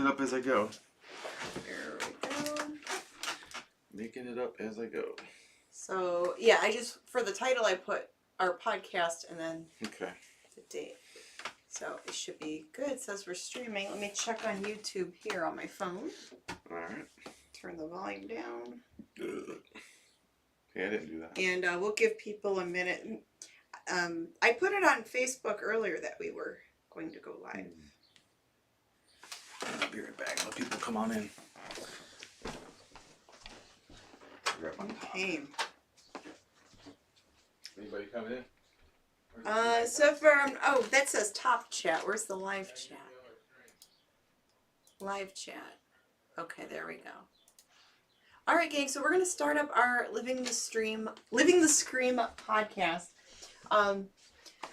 up as I go. There we go. Making it up as I go. So, yeah, I just, for the title, I put our podcast and then the date. So it should be good. It says we're streaming. Let me check on YouTube here on my phone. Alright. Turn the volume down. Yeah, I didn't do that. And we'll give people a minute. I put it on Facebook earlier that we were going to go live. I'll be right back. Let people come on in. Okay. Anybody coming in? So far, oh, that says top chat. Where's the live chat? Live chat. Okay, there we go. All right, gang. So we're gonna start up our Living the Scream podcast.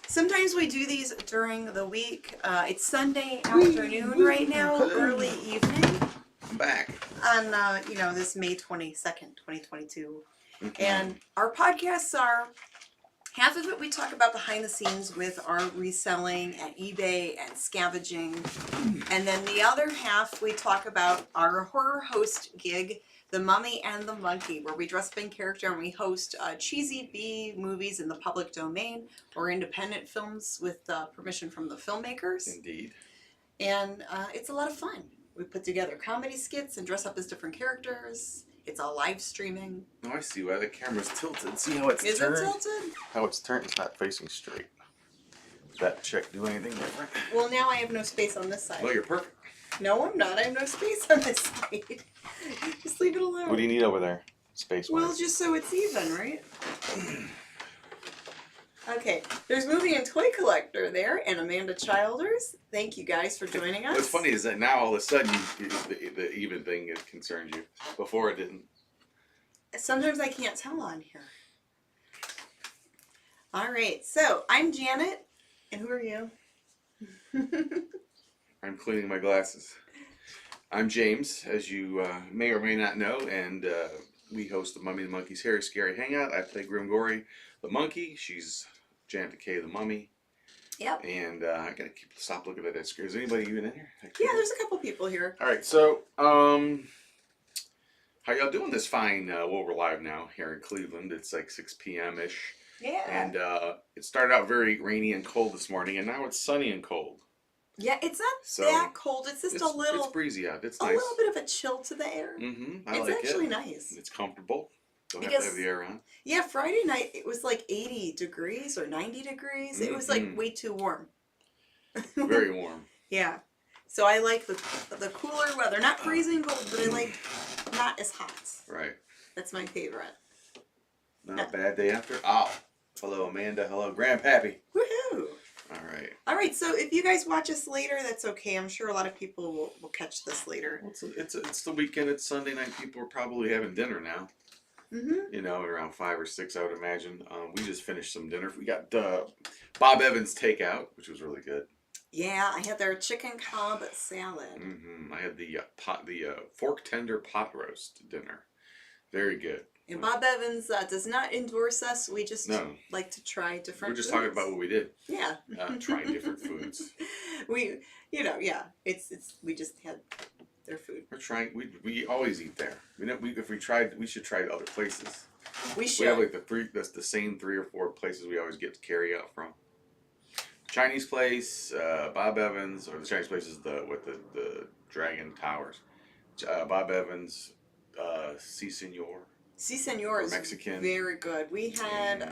Sometimes we do these during the week. It's Sunday afternoon right now, early evening. I'm back. On this May 22nd, 2022. And our podcasts are, half of it we talk about behind the scenes with our reselling at eBay and scavenging. And then the other half we talk about our horror host gig, the Mummy and the Monkey, where we dress up in character and we host cheesy B movies in the public domain or independent films with permission from the filmmakers. Indeed. And it's a lot of fun. We put together comedy skits and dress up as different characters. It's all live streaming. Oh, I see why the camera's tilted. See how it's turned? Is it tilted? How it's turned, it's not facing straight. Did that check do anything different? Well, now I have no space on this side. No, you're perfect. No, I'm not. I have no space on this side. Just leave it alone. What do you need over there? Space-wise? Well, just so it's even, right? Okay, there's Movie and Toy Collector there, and Amanda Childers. Thank you guys for joining us. What's funny is that now all of a sudden the even thing concerns you. Before it didn't. Sometimes I can't tell on here. All right, so I'm Janet, and who are you? I'm cleaning my glasses. I'm James, as you may or may not know, and we host the Mummy and the Monkey's Harry Scary Hangout. I play Grimm Gorri, the monkey. She's Janet Decay, the mummy. Yep. And I gotta stop looking at that screen. Is anybody even in here? Yeah, there's a couple people here. All right, so how y'all doing this fine? Well, we're live now here in Cleveland. It's like 6 p.m. ish. Yeah. And it started out very rainy and cold this morning, and now it's sunny and cold. Yeah, it's not that cold. It's just a little. It's breezy out. It's a nice. little bit of a chill to the air. Mm-hmm. It's actually nice. It's comfortable. Don't have to Because, have the air on. yeah, Friday night it was like 80 degrees or 90 degrees. It was like way too warm. Very warm. Yeah. So I like the cooler weather. Not freezing cold, but I like not as hot. Right. That's my favorite. Not a bad day after. Oh. Hello, Amanda. Hello, Grandpappy. Woohoo. All right. All right. So if you guys watch us later, that's okay. I'm sure a lot of people will catch this later. Well, it's the weekend. It's Sunday night. People are probably having dinner now. Mm-hmm. You know, around 5 or 6, I would imagine. We just finished some dinner. We got Bob Evans takeout, which was really good. Yeah, I had their chicken cob salad. Mm-hmm. I had the fork tender pot roast dinner. Very good. And Bob Evans does not endorse us. We just like to try different We're just foods. talking about what we did. Yeah. Trying different foods. We just had their food. We're trying. We always eat there. We should try other places. We should. We have like the same 3 or 4 places we always get to carry out from. Chinese place, Bob Evans, or the Chinese place is the Dragon Towers. Bob Evans, Si Senor. Si Senor is Mexican. Very good. We had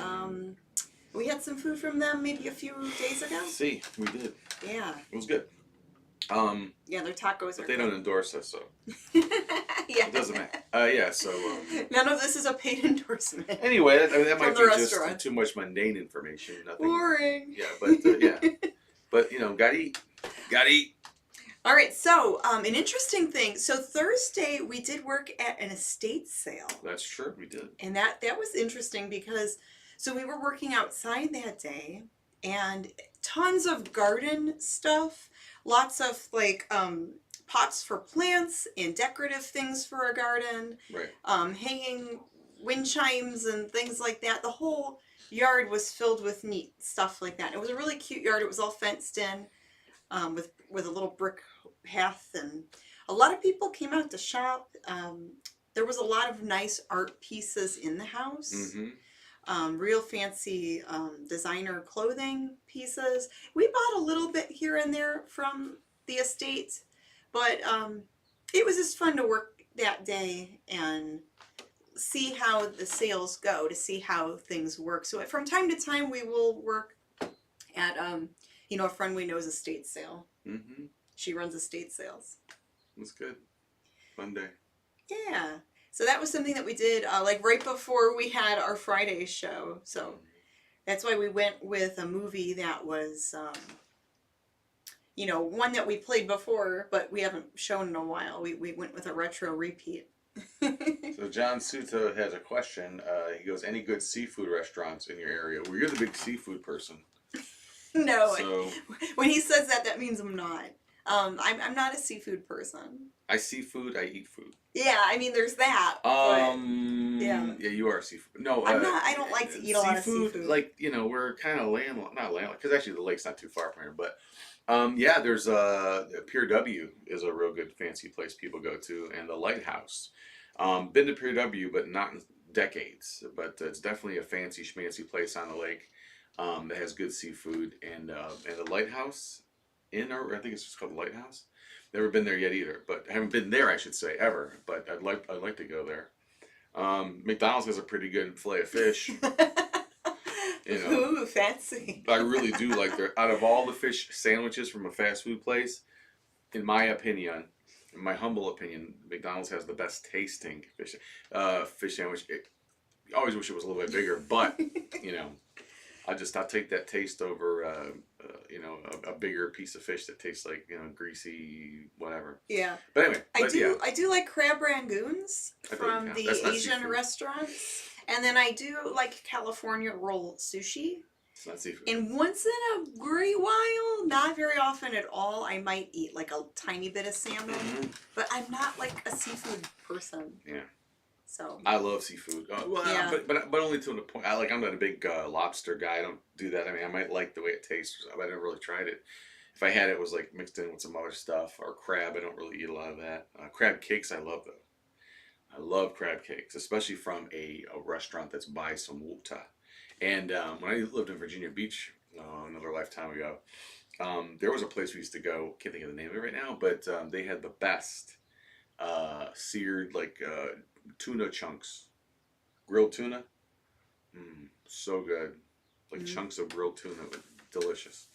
some food from them maybe a few days ago. Si, we did. Yeah. It was good. Yeah, their tacos but are they good. don't endorse us, so yeah. it doesn't matter. Yeah, so none of this is a paid endorsement. Anyway, that might be restaurant. just too much mundane information. Nothing. Boring. Yeah, but but gotta eat. Gotta eat. All right, so an interesting thing. So Thursday we did work at an estate sale. That's true, we did. And that was interesting because we were working outside that day and tons of garden stuff, lots of like pots for plants and decorative things for a garden. Right. Hanging wind chimes and things like that. The whole yard was filled with neat stuff like that. It was a really cute yard. It was all fenced in with a little brick path, and a lot of people came out to shop. There was a lot of nice art pieces in the house. Real fancy designer clothing pieces. We bought a little bit here and there from the estate, but it was just fun to work that day and see how the sales go, to see how things work. So from time to time, we will work at a friend we know's estate sale. She runs estate sales. That's good. Fun day. Yeah. So that was something that we did like right before we had our Friday show. So that's why we went with a movie that was, one that we played before, but we haven't shown in a while. We went with a retro repeat. So John Suto has a question. He goes, any good seafood restaurants in your area? Well, you're the big seafood person. No. So, when he says that, that means I'm not. I'm not a seafood person. I see food, I eat food. Yeah, I mean, there's that. Yeah, you are a seafood. No, I'm not. I don't like to eat a lot of seafood. Like, we're kind of not landlocked, because actually the lake's not too far from here. But there's Pier W is a real good fancy place people go to, and the Lighthouse. Been to Pier W, but not in decades. But it's definitely a fancy schmancy place on the lake that has good seafood, and the Lighthouse I think it's just called the Lighthouse. Never been there yet either, but I haven't been there, I should say, ever. But I'd like to go there. McDonald's has a pretty good fillet of fish. Ooh, fancy. I really do like out of all the fish sandwiches from a fast food place, in my opinion, in my humble opinion, McDonald's has the best tasting fish sandwich. I always wish it was a little bit bigger, but I'll take that taste over a bigger piece of fish that tastes like greasy whatever. Yeah. But anyway, I do like crab rangoons from the Asian restaurants, and then I do like California roll sushi. It's not seafood. And once in a great while, not very often at all, I might eat like a tiny bit of salmon, but I'm not like a seafood person. Yeah. So I love seafood. Yeah. But only to the point. I'm not a big lobster guy. I don't do that. I mean, I might like the way it tastes, but I never really tried it. If I had it, it was like mixed in with some other stuff, or crab. I don't really eat a lot of that. Crab cakes, I love though. I love crab cakes, especially from a restaurant that's by some wuta. And when I lived in Virginia Beach another lifetime ago, there was a place we used to go. Can't think of the name of it right now, but they had the best seared tuna chunks, grilled tuna. So good, like chunks of grilled tuna, but delicious.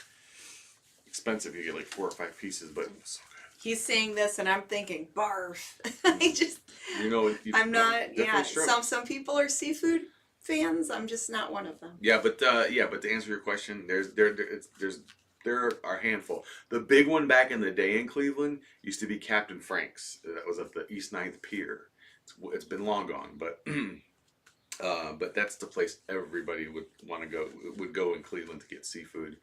Expensive, you get like 4 or 5 pieces, but so good. He's saying this, and I'm thinking, barf. I'm not. Yeah, some people are seafood fans. I'm just not one of them. Yeah, but to answer your question, there are a handful. The big one back in the day in Cleveland used to be Captain Frank's. That was at the East 9th Pier. It's been long gone, but that's the place everybody would go in Cleveland to get seafood.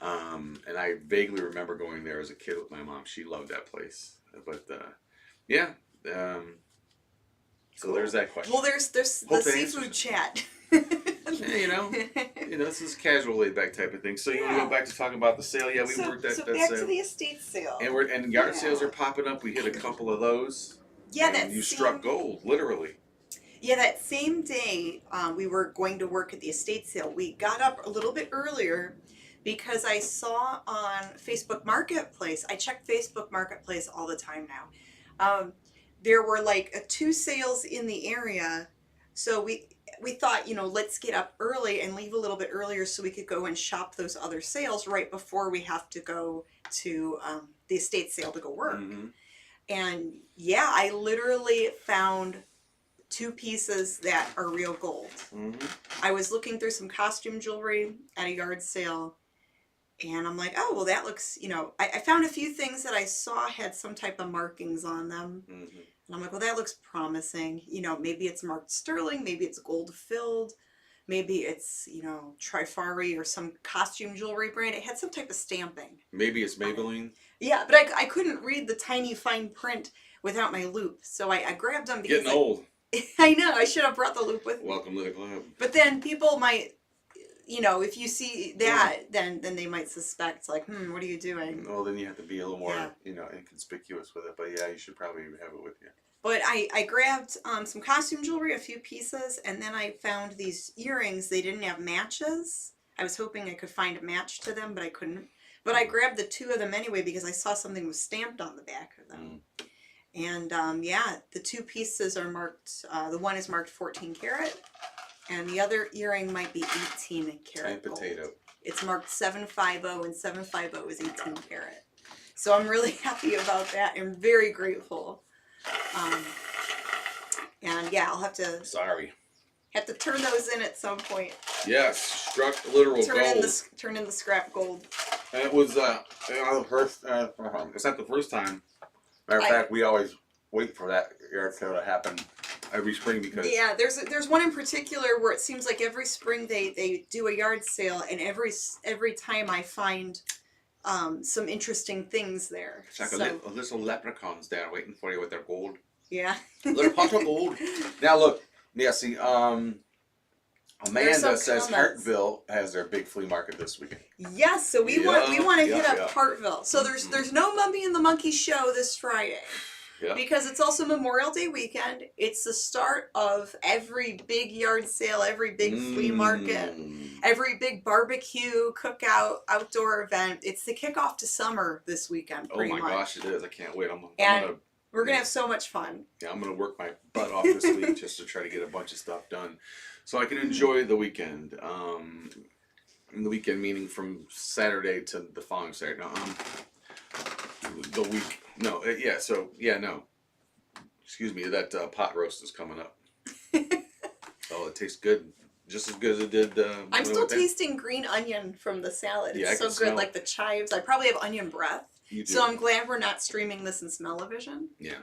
And I vaguely remember going there as a kid with my mom. She loved that place. But so there's that question. Well, there's the seafood chat. This is casual laid back type of thing. So you want to go back to talking about the sale? Yeah, we worked that back sale. To the estate sale. And yard sales are popping up. We hit a couple of those. Yeah, you struck gold, literally. Yeah, that same day we were going to work at the estate sale. We got up a little bit earlier because I saw on Facebook Marketplace. I check Facebook Marketplace all the time now. There were like 2 sales in the area, so we thought, let's get up early and leave a little bit earlier so we could go and shop those other sales right before we have to go to the estate sale to go work. And yeah, I literally found 2 pieces that are real gold. I was looking through some costume jewelry at a yard sale, and I'm like, oh, well, that looks, I found a few things that I saw had some type of markings on them. And I'm like, well, that looks promising. Maybe it's marked sterling, maybe it's gold filled, maybe it's, Trifari or some costume jewelry brand. It had some type of stamping. Maybe it's Maybelline. Yeah, but I couldn't read the tiny fine print without my loop. So I grabbed them because... Getting old. I know, I should have brought the loop with me. Welcome to the club. But then people might you know, if you see that, then they might suspect, like, what are you doing? Well, then you have to be a little more, Yeah. you know, inconspicuous with it. But yeah, you should probably have it with you. But I grabbed some costume jewelry, a few pieces, and then I found these earrings. They didn't have matches. I was hoping I could find a match to them, but I couldn't. But I grabbed the two of them anyway because I saw something was stamped on the back of them. And yeah, the two pieces are marked, the one is marked 14 karat, and the other earring might be 18 karat gold. Potato. It's marked 750, and 750 is 18 karat. So I'm really happy about that and very grateful. And yeah, I'll have to turn those in at some point. Yes, struck literal gold. Turn in the scrap gold. And it was the first. It's not the first time. Matter of fact, we always wait for that yard sale to happen every spring because there's one in particular where it seems like every spring they do a yard sale, and every time I find some interesting things there. It's like a little leprechauns there waiting for you with their gold. Yeah. Little pot of gold. Now look, yeah, see, Amanda says Hartville has their big flea market this weekend. Yes, so we want to hit up Hartville. So there's no Mummy and the Monkey show this Friday. Yeah. Because it's also Memorial Day weekend. It's the start of every big yard sale, every big flea market, every big barbecue, cookout, outdoor event. It's the kickoff to summer this weekend, pretty much. Oh my gosh, it is. I can't wait. We're going to have so much fun. Yeah, I'm going to work my butt off this week just to try to get a bunch of stuff done so I can enjoy the weekend. And the weekend meaning from Saturday to the following Saturday. No, the week. No, no. Excuse me, that pot roast is coming up. Oh, it tastes good. Just as good as it did. I'm still tasting green onion from the salad. It's so good, like the chives. I probably have onion breath. So I'm glad we're not streaming this in smell-o-vision. Yeah.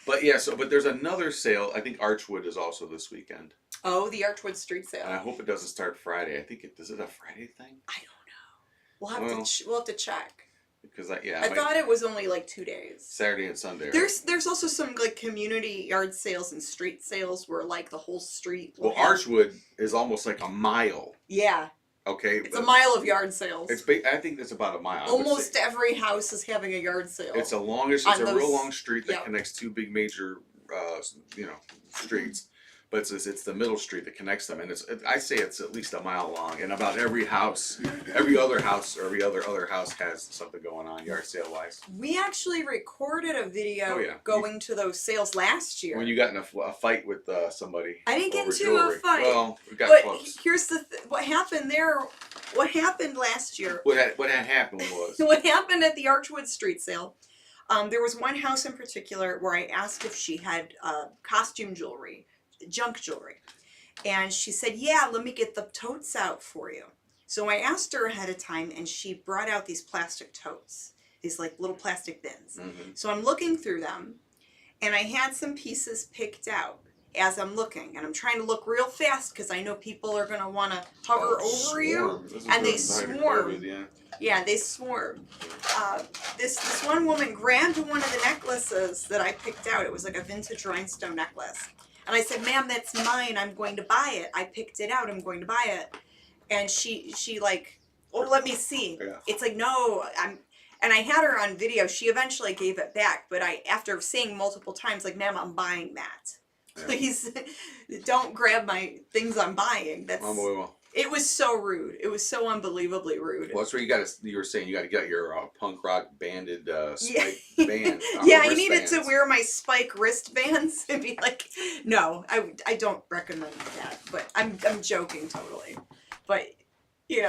But there's another sale. I think Archwood is also this weekend. Oh, the Archwood street sale. And I hope it doesn't start Friday. I think is it a Friday thing? I don't know. We'll have to check. Because I thought it was only like 2 days. Saturday and Sunday. There's also some like community yard sales and street sales where like the whole street. Archwood is almost like a mile. Yeah. Okay. It's a mile of yard sales. I think it's about a mile. Almost every house is having a yard sale. It's a real long street that connects two big major, streets. But it's the middle street that connects them, and I say it's at least a mile long, and about every house, every other house has something going on yard sale wise. We actually recorded a video going to those sales last year. When you got in a fight with somebody. I didn't get into a fight. Well, we got close. Here's what happened there. What happened last year? What had happened was. What happened at the Archwood street sale? There was one house in particular where I asked if she had costume jewelry. Junk jewelry, and she said, yeah, let me get the totes out for you. So I asked her ahead of time, and she brought out these plastic totes, these like little plastic bins. So I'm looking through them, and I had some pieces picked out as I'm looking, and I'm trying to look real fast because I know people are going to want to hover over you, and they swarm. Yeah, they swarm. This one woman grabbed one of the necklaces that I picked out. It was like a vintage rhinestone necklace. And I said, ma'am, that's mine. I'm going to buy it. I picked it out. I'm going to buy it. And she like, oh, let me see. Yeah. It's like, no, and I had her on video. She eventually gave it back. But after saying multiple times, like, ma'am, I'm buying that. Yeah. Please don't grab my things I'm buying. It was so rude. It was so unbelievably rude. Well, that's where you were saying you got to get your punk rock banded spike band. Yeah, I needed to wear my spike wristbands and be like, no, I don't recommend that. But I'm joking totally. But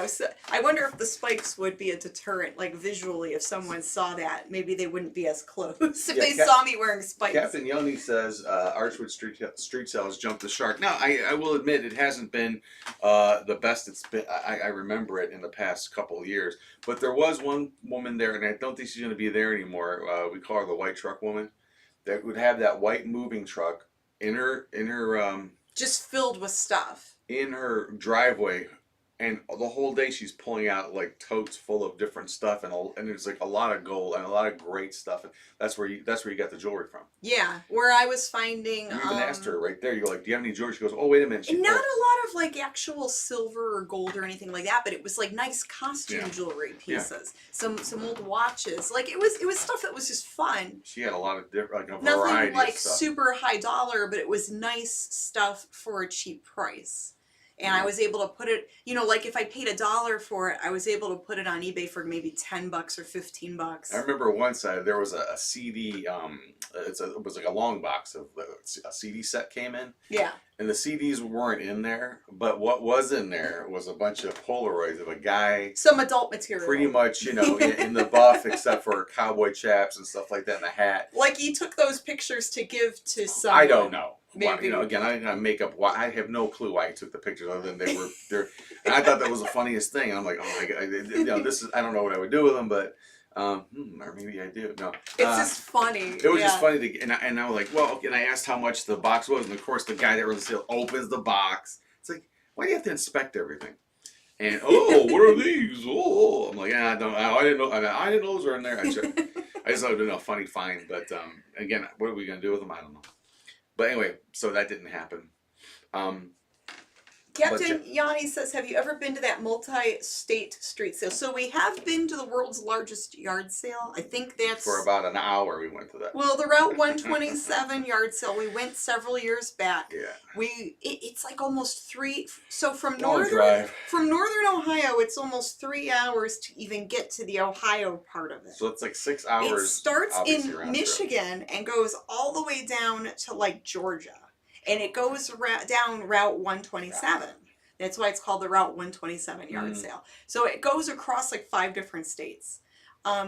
so I wonder if the spikes would be a deterrent, like visually, if someone saw that, maybe they wouldn't be as close if they saw me wearing spikes. Captain Yoni says Archwood street sales jumped the shark. Now, I will admit it hasn't been the best it's been. I remember it in the past couple of years. But there was one woman there, and I don't think she's going to be there anymore. We call her the white truck woman. That would have that white moving truck in her just filled with stuff in her driveway. And the whole day she's pulling out like totes full of different stuff, and there's like a lot of gold and a lot of great stuff. And that's where you got the jewelry from. Yeah, where I was finding. You even asked her right there. You're like, "Do you have any jewelry?" She goes, "Oh, wait a minute." Not a lot of like actual silver or gold or anything like that, but it was like nice costume jewelry pieces. Some old watches. Like it was stuff that was just fun. She had a lot of different, like a Nothing variety like of stuff. super high dollar, but it was nice stuff for a cheap price. And I was able to put it, like if I paid $1 for it, I was able to put it on eBay for maybe $10 or $15. I remember once there was a CD. It was like a long box of a CD set came in. Yeah. And the CDs weren't in there, but what was in there was a bunch of Polaroids of a guy. Some adult material. Pretty much, in the buff, except for cowboy chaps and stuff like that, and the hat. Like he took those pictures to give to someone. I don't know. Maybe. Well, again, I didn't make up why. I have no clue why he took the pictures, other than they were there. And I thought that was the funniest thing. And I'm like, oh my god, this is. I don't know what I would do with them, but or maybe I do. No, it's just funny. It was just funny to, and I was like, well, okay, and I asked how much the box was, and of course the guy that runs the sale opens the box. It's like, why do you have to inspect everything? And what are these? I'm like, I didn't know. I didn't know those were in there. I just thought it'd been a funny find, but again, what are we gonna do with them? I don't know. But anyway, so that didn't happen. Captain Yanni says, have you ever been to that multi-state street sale? So we have been to the world's largest yard sale. I think that's... For about an hour we went to that. Well, the Route 127 yard sale, we went several years back. Yeah. It's like almost 3... So from northern Ohio, it's almost 3 hours to even get to the Ohio part of it. So it's like 6 hours. It starts in Michigan and goes all the way down to like Georgia. And it goes down Route 127. That's why it's called the Route 127 yard sale. So it goes across like 5 different states.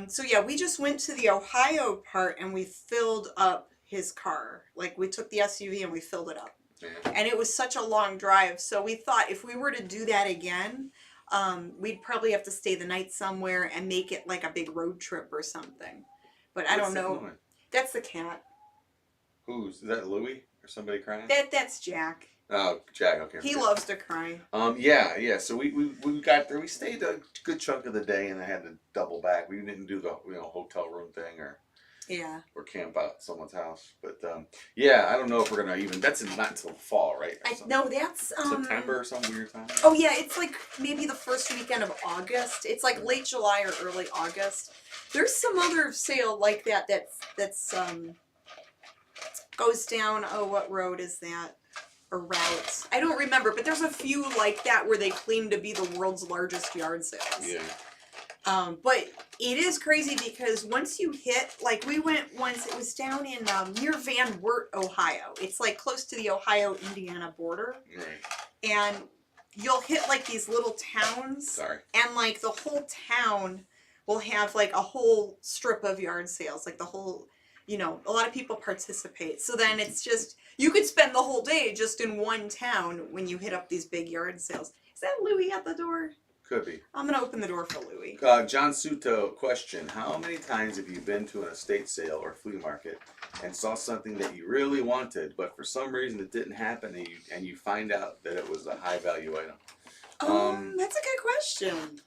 So yeah, we just went to the Ohio part and we filled up his car. Like we took the SUV and we filled it up. Yeah. And it was such a long drive. So we thought if we were to do that again, we'd probably have to stay the night somewhere and make it like a big road trip or something. But I don't know. That's the cat. Is that Louie? Or somebody crying? That's Jack. Oh, Jack. Okay. He loves to cry. Yeah. So we got there. We stayed a good chunk of the day, and I had to double back. We didn't do the hotel room thing or camp out at someone's house. But I don't know if we're gonna even. That's not until fall, right? No, that's September or some weird time. Oh yeah, it's like maybe the first weekend of August. It's like late July or early August. There's some other sale like that. That's goes down, what road is that? Or routes? I don't remember, but there's a few like that where they claim to be the world's largest yard sales. Yeah. But it is crazy because once you hit, like we went once, it was down in near Van Wert, Ohio. It's like close to the Ohio-Indiana border. Right. And you'll hit like these little towns. Sorry. And like the whole town will have like a whole strip of yard sales, like the whole... a lot of people participate. So then it's just, you could spend the whole day just in one town when you hit up these big yard sales. Is that Louie at the door? Could be. I'm going to open the door for Louie. John Suto, question. How many times have you been to an estate sale or flea market and saw something that you really wanted, but for some reason it didn't happen and you find out that it was a high value item? That's a good question.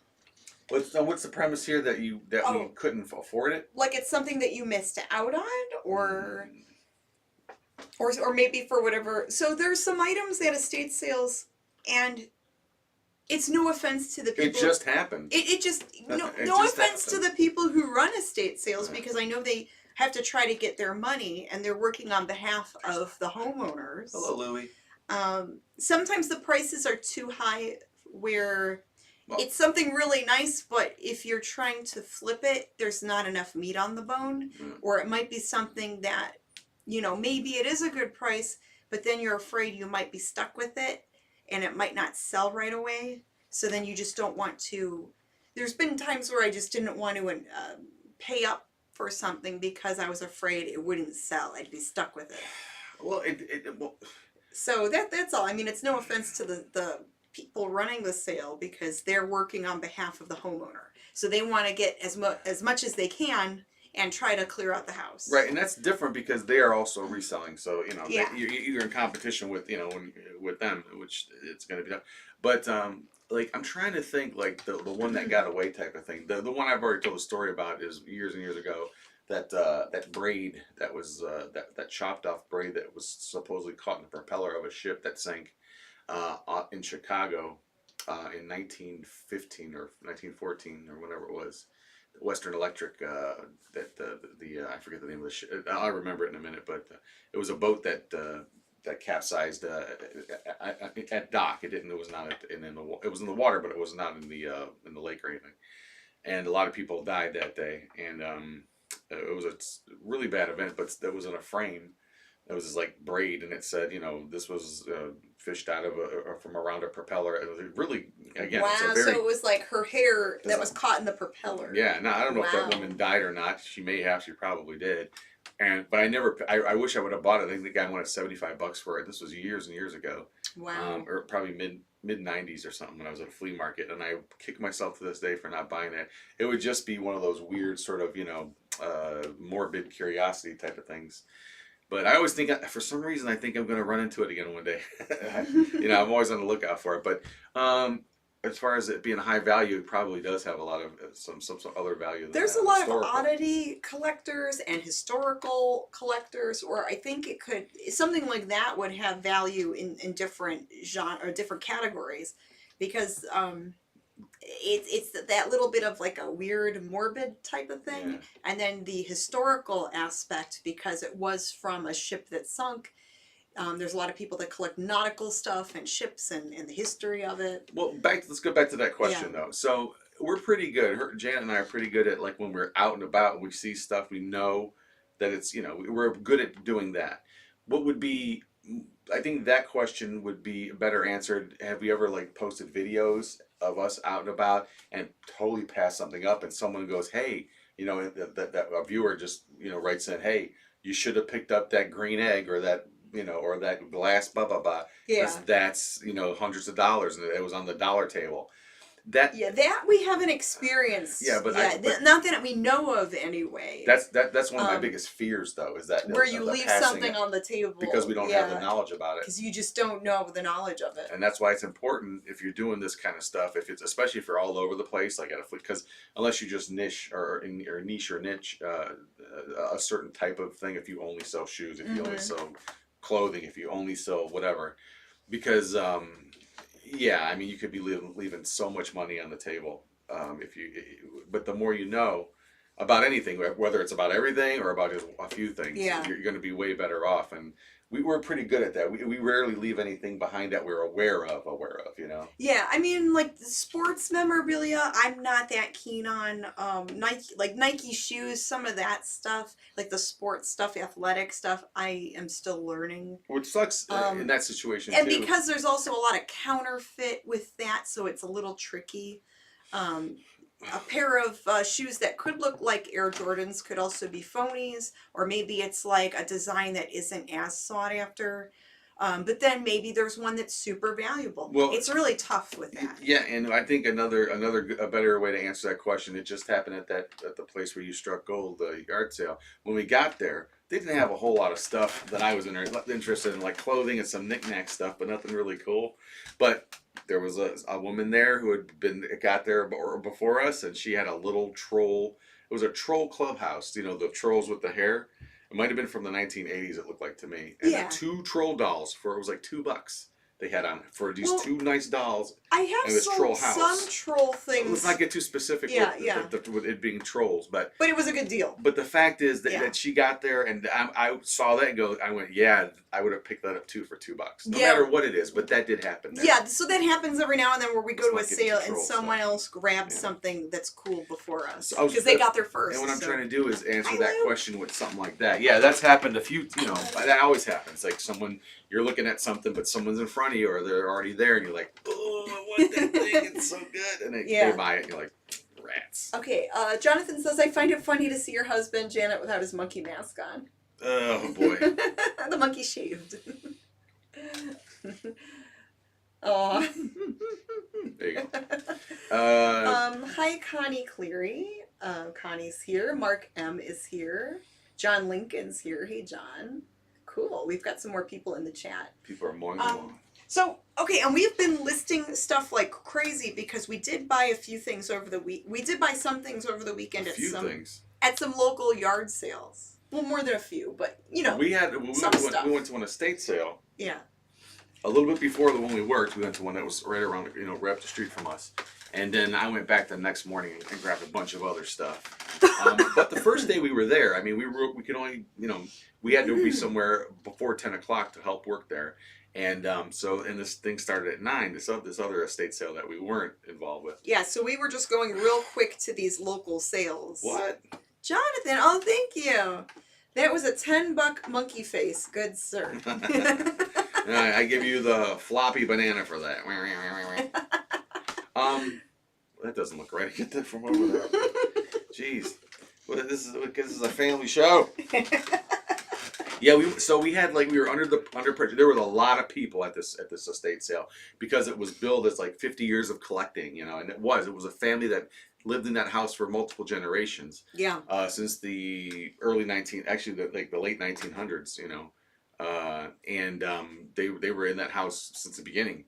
What's the premise here that we couldn't afford it? Like it's something that you missed out on, or maybe for whatever. So there's some items at estate sales, and it's no offense to the people. It just happened. It just no offense to the people who run estate sales, because I know they have to try to get their money and they're working on behalf of the homeowners. Hello, Louie. Sometimes the prices are too high where. Well, it's something really nice, but if you're trying to flip it, there's not enough meat on the bone. Or it might be something that, maybe it is a good price, but then you're afraid you might be stuck with it and it might not sell right away. So then you just don't want to. There's been times where I just didn't want to pay up for something because I was afraid it wouldn't sell. I'd be stuck with it. Well, So that's all. I mean, it's no offense to the people running the sale, because they're working on behalf of the homeowner. So they want to get as much as they can and try to clear out the house. Right, and that's different because they are also reselling. So, you're in competition with, with them, which it's going to be done. But like I'm trying to think like the one that got away type of thing. The one I've already told a story about is years and years ago. That braid that was that chopped off braid that was supposedly caught in the propeller of a ship that sank in Chicago in 1915 or 1914 or whatever it was. Western Electric, I forget the name of the ship. I'll remember it in a minute, but it was a boat that capsized at dock. It was not it was in the water, but it was not in the lake or anything. And a lot of people died that day, and it was a really bad event. But that was in a frame. It was this, like braid, and it said, this was fished out of from around a propeller. It was really, again, wow, it's a very, so it was like her hair that was caught in the propeller. yeah. Now I don't know if that Wow. woman died or not. She may have. She probably did. But I never. I wish I would have bought it. I think the guy wanted $75 for it. This was years and years ago. Wow. Or probably mid '90s or something when I was at a flea market, and I kick myself to this day for not buying it. It would just be one of those weird sort of morbid curiosity type of things. But I always think, for some reason, I think I'm going to run into it again one day. I'm always on the lookout for it. But as far as it being high value, it probably does have a lot of some other value. Than There's that, a lot of historical. oddity collectors and historical collectors, or I think something like that would have value in different genre or different categories, because it's that little bit of like a weird morbid type of thing, Yeah. and then the historical aspect because it was from a ship that sunk. There's a lot of people that collect nautical stuff and ships and the history of it. Well, let's go back to that question though. So we're pretty good. Janet and I are pretty good at, like, when we're out and about, we see stuff, we know that it's, we're good at doing that. What would be, I think that question would be better answered. Have we ever like posted videos of us out and about and totally pass something up, and someone goes, "Hey," that a viewer just writes in, "Hey, you should have picked up that green egg or that." Or that glass, blah blah blah. Yeah. That's hundreds of dollars, and it was on the dollar table. That we haven't experienced. Yeah, but not that we know of anyway. That's one of my biggest fears, though, is that where you leave something on the table because we don't have the knowledge about it. Because you just don't know the knowledge of it. And that's why it's important if you're doing this kind of stuff. Especially if you're all over the place, like at a flea, because unless you just niche or niche a certain type of thing. If you only sell shoes, if you only sell clothing, if you only sell whatever, because you could be leaving so much money on the table but the more you know about anything, whether it's about everything or about just a few things, you're going to be way better off. And we're pretty good at that. We rarely leave anything behind that we're aware of. Yeah, I mean, like the sports memorabilia, I'm not that keen on. Nike shoes, some of that stuff, like the sports stuff, athletic stuff, I am still learning. Which sucks in that situation and too. because there's also a lot of counterfeit with that, so it's a little tricky. A pair of shoes that could look like Air Jordans could also be phonies, or maybe it's like a design that isn't as sought after. But then maybe there's one that's super valuable. Well, it's really tough with that. Yeah, and I think a better way to answer that question, it just happened at the place where you struck gold, the yard sale. When we got there, they didn't have a whole lot of stuff that I was interested in, like clothing and some knick-knack stuff, but nothing really cool. But there was a woman there who got there before us, and she had a little troll. It was a troll clubhouse, the trolls with the hair. It might have been from the 1980s, it looked like to me. And 2 troll dolls it was like $2 they had on for these 2 nice dolls. I have some troll things. Let's not get too specific with it being trolls, but it was a good deal. But the fact is that she got there, and I saw that and I went, yeah, I would have picked that up too for $2, no matter what it is. But that did happen there. Yeah, so that happens every now and then where we go to a sale and someone else grabs something that's cool before us because they got there first. And what I'm trying to do is answer that question with something like that. Yeah, that's happened a few. That always happens. Like you're looking at something, but someone's in front of you, or they're already there, and you're like, oh, I want that thing, it's so good. And they buy it, and you're like, rats. Okay, Jonathan says, I find it funny to see your husband, Janet, without his monkey mask on. Oh, boy. The monkey shaved. Aw. There you go. Hi, Connie Cleary. Connie's here. Mark M. is here. John Lincoln's here. Hey, John. Cool. We've got some more people in the chat. People are mowing along. So, okay, and we've been listing stuff like crazy because we did buy a few things over the week. We did buy some things over the weekend at some local yard sales. Well, more than a few, but you know, we went to an estate sale. Yeah. A little bit before the one we worked, we went to one that was right around, right up the street from us. And then I went back the next morning and grabbed a bunch of other stuff. But the first day we were there, I mean, we could only, we had to be somewhere before 10 o'clock to help work there. And and this thing started at 9, this other estate sale that we weren't involved with. Yeah, so we were just going real quick to these local sales. What? Jonathan, oh, thank you. That was a $10 monkey face. Good sir. I give you the floppy banana for that. That doesn't look right. Get that from over there. Jeez. Well, this is a family show. Yeah, we were under pressure. There was a lot of people at this estate sale because it was billed as like 50 years of collecting, and it was a family that lived in that house for multiple generations. Yeah. Since the early the late 1900s, they were in that house since the beginning.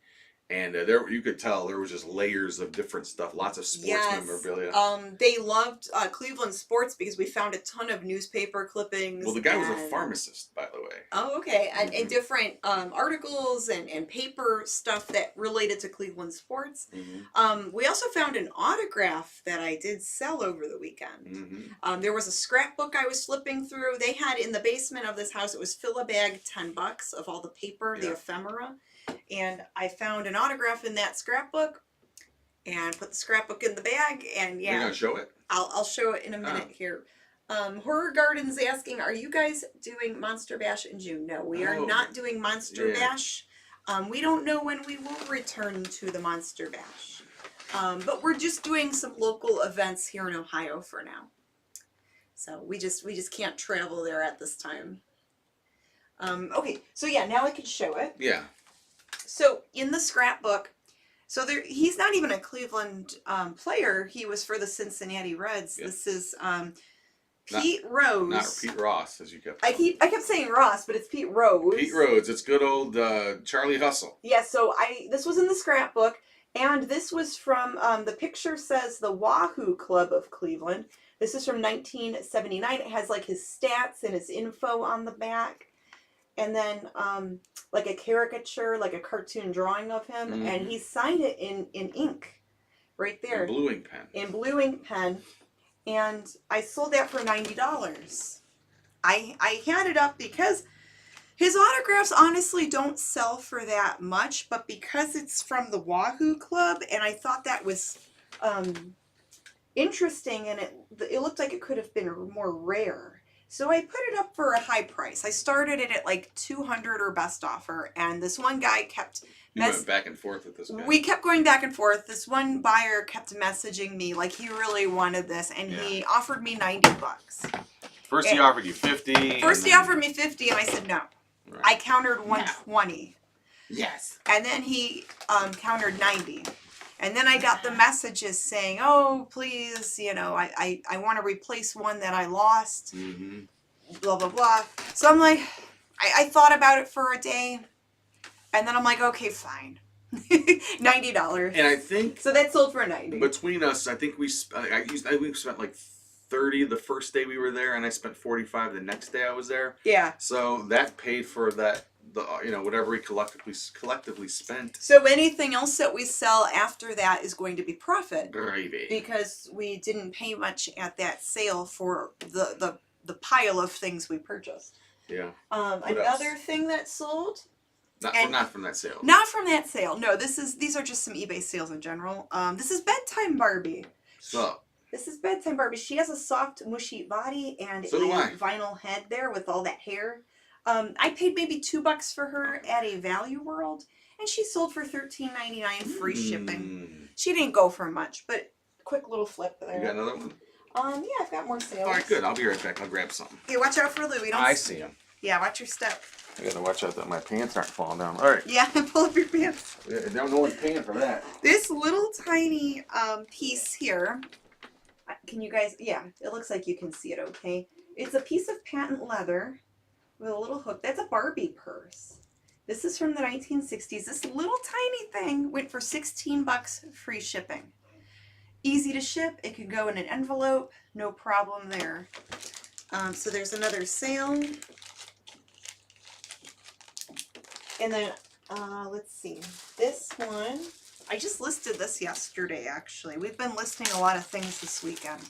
And there, you could tell there was just layers of different stuff, lots of sports memorabilia. They loved Cleveland sports because we found a ton of newspaper clippings. Well, the guy was a pharmacist, by the way. Oh, okay. And different articles and paper stuff that related to Cleveland sports. Mm-hmm. We also found an autograph that I did sell over the weekend. Mm-hmm. There was a scrapbook I was flipping through. They had in the basement of this house, it was fill a bag, $10 of all the paper, the ephemera. And I found an autograph in that scrapbook and put the scrapbook in the bag. And yeah. You're going to show it? I'll show it in a minute here. Horror Garden's asking, are you guys doing Monster Bash in June? No, we are not doing Monster Bash. We don't know when we will return to the Monster Bash. But we're just doing some local events here in Ohio for now. So we just can't travel there at this time. Okay, so yeah, now I can show it. Yeah. So in the scrapbook, he's not even a Cleveland player. He was for the Cincinnati Reds. Yep. This is Pete Rose. Not Pete Ross, as you kept. I kept saying Ross, but it's Pete Rose. Pete Rose. It's good old Charlie Hustle. Yeah. So this was in the scrapbook, and this was from the picture says the Wahoo Club of Cleveland. This is from 1979. It has like his stats and his info on the back. And then like a caricature, like a cartoon drawing of him. Mm-hmm. And he signed it in ink right there. In blue ink pen. In blue ink pen. And I sold that for $90. I had it up because his autographs honestly don't sell for that much. But because it's from the Wahoo Club, and I thought that was interesting, and it looked like it could have been more rare. So I put it up for a high price. I started it at like $200 or best offer, and this one guy kept... You went back and forth with this guy? We kept going back and forth. This one buyer kept messaging me like he really wanted this, and he offered me $90. First he offered you $50. First he offered me $50, and I said no. Right. I countered $120. Yes. And then he countered $90. And then I got the messages saying, oh, please, I want to replace one that I lost, blah, blah, blah. So I'm like, I thought about it for a day, and then I'm like, okay, fine. $90. And I think... So that sold for $90. Between us, I think we spent like $30 the first day we were there, and I spent $45 the next day I was there. Yeah. So that paid for that. Whatever we collectively spent. So anything else that we sell after that is going to be profit. Gravy. Because we didn't pay much at that sale for the pile of things we purchased. Yeah. Another thing that sold. Not from that sale. Not from that sale. No, these are just some eBay sales in general. This is Bedtime Barbie. So. This is Bedtime Barbie. She has a soft, mushy body and a vinyl head there with all that hair. I paid maybe $2 for her at a Value World, and she sold for $13.99 free shipping. She didn't go for much, but quick little flip there. You got another one? Yeah, I've got more sales. All right, good. I'll be right back. I'll grab something. Yeah, watch out for Louie. I see him. Yeah, watch your step. I gotta watch out that my pants aren't falling down. All right. Yeah, pull up your pants. No one's paying for that. This little tiny piece here. Can you guys? Yeah, it looks like you can see it. Okay, it's a piece of patent leather with a little hook. That's a Barbie purse. This is from the 1960s. This little tiny thing went for $16 free shipping. Easy to ship. It could go in an envelope. No problem there. So there's another sale. And then, let's see. This one, I just listed this yesterday, actually. We've been listing a lot of things this weekend.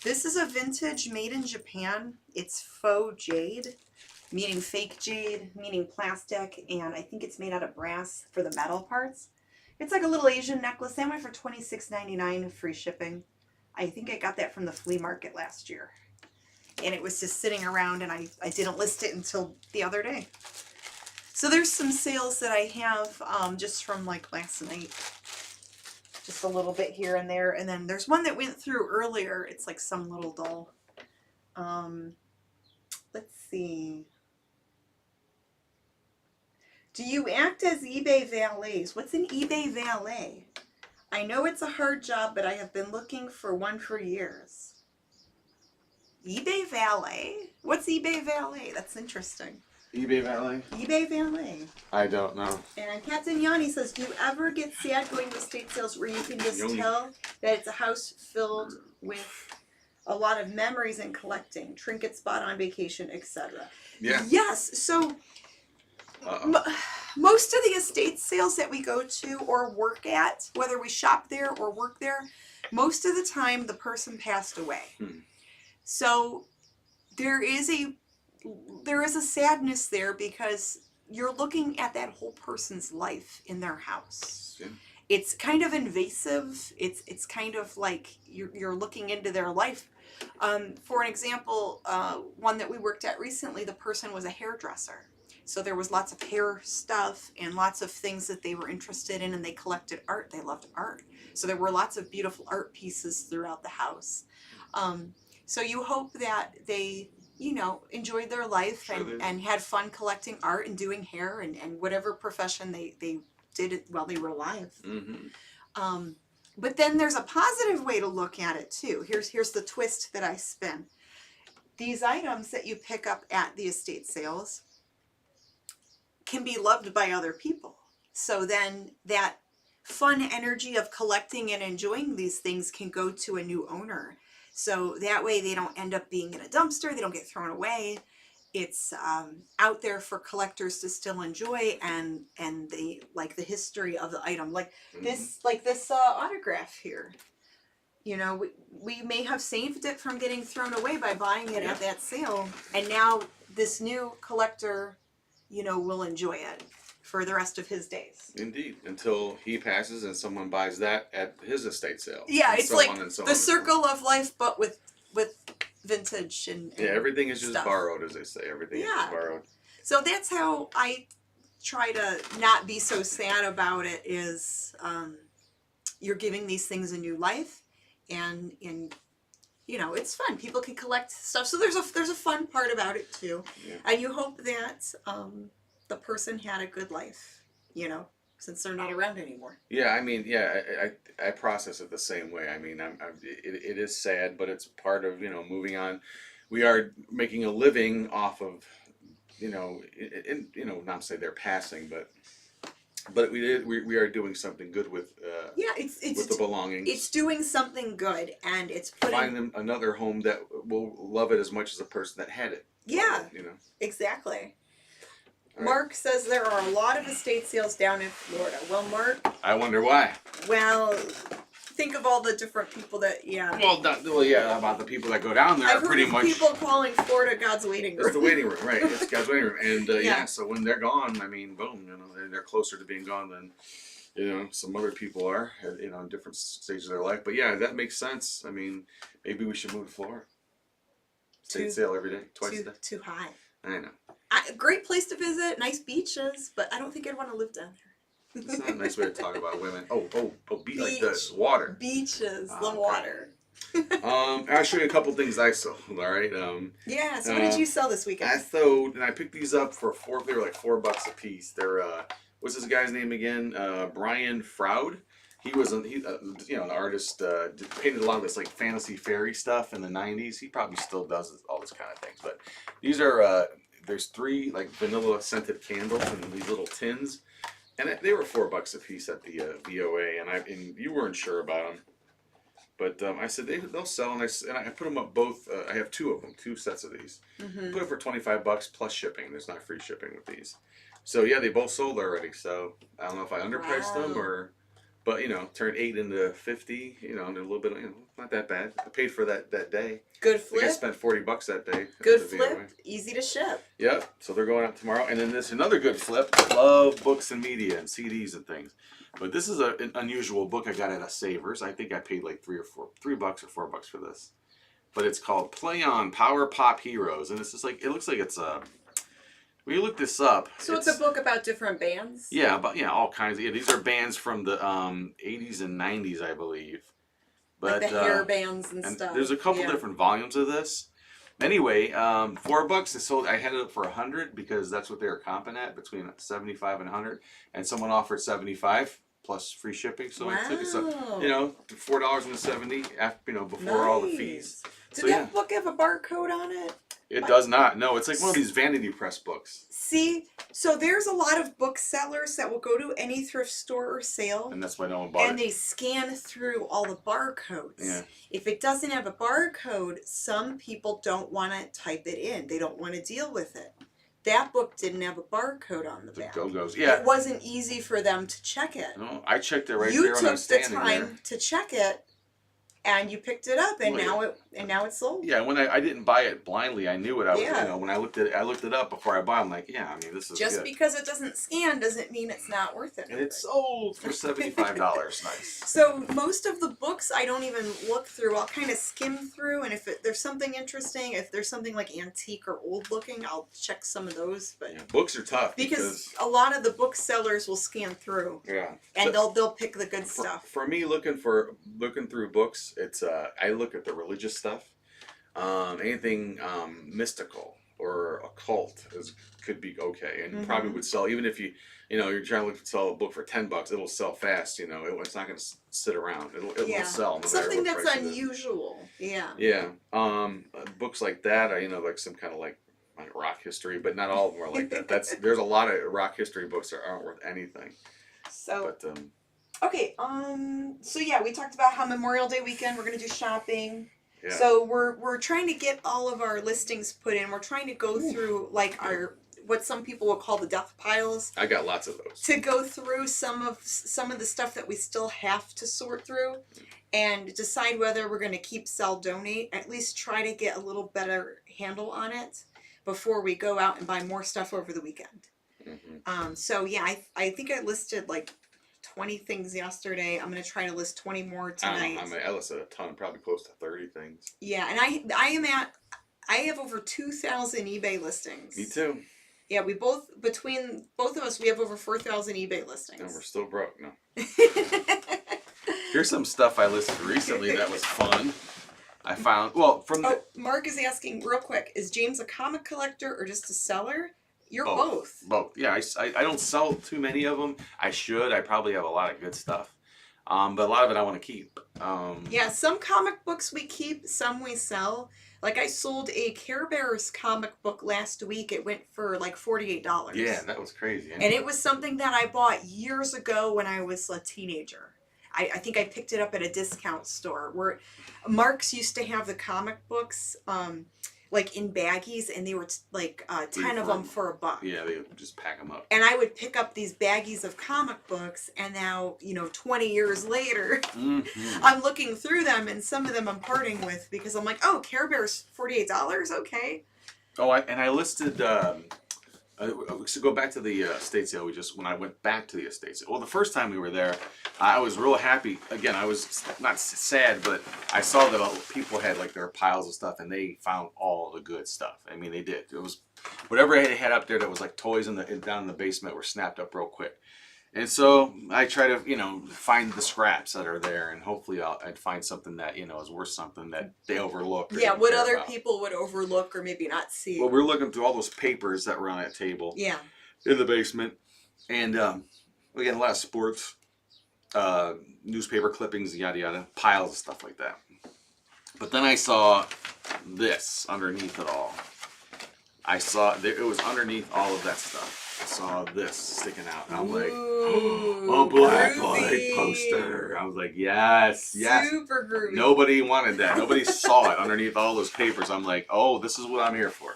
This is a vintage made in Japan. It's faux jade, meaning fake jade, meaning plastic, and I think it's made out of brass for the metal parts. It's like a little Asian necklace. That went for $26.99 free shipping. I think I got that from the flea market last year. And it was just sitting around, and I didn't list it until the other day. So there's some sales that I have just from like last night. Just a little bit here and there. And then there's one that went through earlier. It's like some little doll. Let's see. Do you act as eBay valets? What's an eBay valet? I know it's a hard job, but I have been looking for one for years. eBay valet? What's eBay valet? That's interesting. eBay valet? eBay valet. I don't know. And Captain Yanni says, do you ever get sad going to estate sales where you can just tell that it's a house filled with a lot of memories and collecting, trinkets bought on vacation, etc.? Yeah. Yes. So most of the estate sales that we go to or work at, whether we shop there or work there, most of the time the person passed away. So there is a sadness there because you're looking at that whole person's life in their house. Yeah. It's kind of invasive. It's kind of like you're looking into their life. For an example, one that we worked at recently, the person was a hairdresser. So there was lots of hair stuff and lots of things that they were interested in, and they collected art. They loved art. So there were lots of beautiful art pieces throughout the house. So you hope that they, enjoyed their life and had fun collecting art and doing hair and whatever profession they did it while they were alive. Mm-hmm. But then there's a positive way to look at it too. Here's the twist that I spin. These items that you pick up at the estate sales can be loved by other people. So then that fun energy of collecting and enjoying these things can go to a new owner. So that way they don't end up being in a dumpster, they don't get thrown away. It's out there for collectors to still enjoy, and they like the history of the item. Like this autograph here. We may have saved it from getting thrown away by buying it at that sale, and now this new collector, will enjoy it for the rest of his days. Indeed, until he passes and someone buys that at his estate sale. Yeah, it's like the circle of life, but with vintage and everything is just stuff. Borrowed, as they say. Everything is just borrowed. So that's how I try to not be so sad about it. Is you're giving these things a new life, and it's fun. People can collect stuff. So there's a fun part about it too, and you hope that the person had a good life, since they're not around anymore. Yeah, I mean, I process it the same way. I mean, it is sad, but it's part of moving on. We are making a living off of not to say they're passing, but we are doing something good with with the belongings. It's doing something good, and it's find them another home that will love it as much as the person that had it. Yeah, exactly. Mark says there are a lot of estate sales down in Florida. Well, Mark, I wonder why. Well, think of all the different people that about the people that go down there. I've heard pretty of much people calling Florida God's waiting room. It's the waiting room, right? It's God's waiting room, and so when they're gone, I mean, boom, they're closer to being gone than some other people are, in different stages of their life. But yeah, that makes sense. I mean, maybe we should move to Florida. Estate sale every day, twice a day. Too high. I know. Great place to visit, nice beaches, but I don't think I'd want to live down there. It's not a nice way to talk about women. Beach. Like the water. Beaches, the water. I'll show you a couple things I sold, all right? So what did you sell this weekend? I sold, and I picked these up for they were like $4 a piece. They're, what's this guy's name again? Brian Froud. He was, an artist, painted a lot of this like fantasy fairy stuff in the 90s. He probably still does all this kind of things. But these are there's 3 like vanilla scented candles in these little tins, and they were $4 a piece at the VOA, and you weren't sure about them, but I said they'll sell, and I put them up both. I have 2 of them, 2 sets of these. Put it for $25 plus shipping. There's not free shipping with these. So yeah, they both sold already. So I don't know if I underpriced them or. But, turned 8 into 50, and a little bit, not that bad. I paid for that day. Good flip. I spent $40 that day. Good flip. Easy to ship. Yep. So they're going out tomorrow. And then this another good flip. Love books and media and CDs and things. But this is an unusual book I got at a Savers. I think I paid like $3 or $4 for this. But it's called Play On Power Pop Heroes. And it's just like, it looks like it's a... When you look this up, so it's a book about different bands. Yeah, but all kinds. Yeah, these are bands from the 80s and 90s, I believe. But like the hair bands and stuff. There's a couple different volumes of this. Anyway, $4. They sold. I had it up for $100 because that's what they were comping at, between 75 and 100. And someone offered 75 plus free shipping, so I took it. So $4.70 after before all the fees. Did that book have a barcode on it? It does not. No, it's like one of these vanity press books. See, so there's a lot of booksellers that will go to any thrift store or sale. And that's why no one bought it. And they scan through all the barcodes. Yeah. If it doesn't have a barcode, some people don't want to type it in. They don't want to deal with it. That book didn't have a barcode on the back. Go-Go's. Yeah. It wasn't easy for them to check it. No, I checked it right there when I was standing there. You took the time to check it. And you picked it up, and now it's sold. Yeah, when I didn't buy it blindly, I knew what I was. When I looked it up before I buy. I'm like, yeah, I mean, this is just good. because it doesn't scan doesn't mean it's not worth it. And it's sold for $75. Nice. So most of the books I don't even look through. I'll kind of skim through, and if there's something interesting, if there's something like antique or old looking, I'll check some of those. But books are tough because a lot of the booksellers will scan through. Yeah, and they'll pick the good stuff. For me, looking through books. It's I look at the religious stuff, anything mystical or occult could be okay, and probably would sell even if you're trying to sell a book for $10. It'll sell fast. It's not going to sit around. It will sell. No Something matter what that's unusual. Yeah. Yeah. Books like that, like some kind of like rock history, but not all of them are like that. There's a lot of rock history books that aren't worth anything. So. But, okay, so yeah, we talked about how Memorial Day weekend we're gonna do shopping. Yeah. So we're trying to get all of our listings put in. We're trying to go through like our what some people will call the death piles. I got lots of those. To go through some of the stuff that we still have to sort through, and decide whether we're gonna keep, sell, donate. At least try to get a little better handle on it before we go out and buy more stuff over the weekend. So yeah, I think I listed like 20 things yesterday. I'm going to try to list 20 more tonight. I listed a ton, probably close to 30 things. Yeah, and I have over 2,000 eBay listings. Me too. Yeah, between both of us, we have over 4,000 eBay listings. And we're still broke, no. Here's some stuff I listed recently that was fun. I found, Mark is asking real quick, is James a comic collector or just a seller? You're both. Both. Yeah, I don't sell too many of them. I should. I probably have a lot of good stuff. But a lot of it I want to keep. Yeah, some comic books we keep, some we sell. Like I sold a Care Bears comic book last week. It went for like $48. Yeah, that was crazy. And it was something that I bought years ago when I was a teenager. I think I picked it up at a discount store where Mark's used to have the comic books like in baggies, and they were like 10 of them for $1. Yeah, they would just pack them up. And I would pick up these baggies of comic books, and now 20 years later, I'm looking through them, and some of them I'm parting with because I'm like, oh, Care Bears $48, okay. Oh, I listed. So go back to the estate sale. When I went back to the estate sale. Well, the first time we were there, I was real happy. Again, I was not sad, but I saw that people had like their piles of stuff, and they found all the good stuff. I mean, they did. It was whatever they had up there that was like toys down in the basement were snapped up real quick. And so I try to, find the scraps that are there, and hopefully I'd find something that, is worth something that they overlook. Yeah, what other people would overlook or maybe not see. Well, we're looking through all those papers that were on that table. Yeah. In the basement. And, again, a lot of sports, newspaper clippings, yada, yada, piles of stuff like that. But then I saw this underneath it all. I saw it was underneath all of that stuff. I saw this sticking out. And I'm like, oh, black light poster. I was like, yes. Super groovy. Nobody wanted that. Nobody saw it underneath all those papers. I'm like, oh, this is what I'm here for.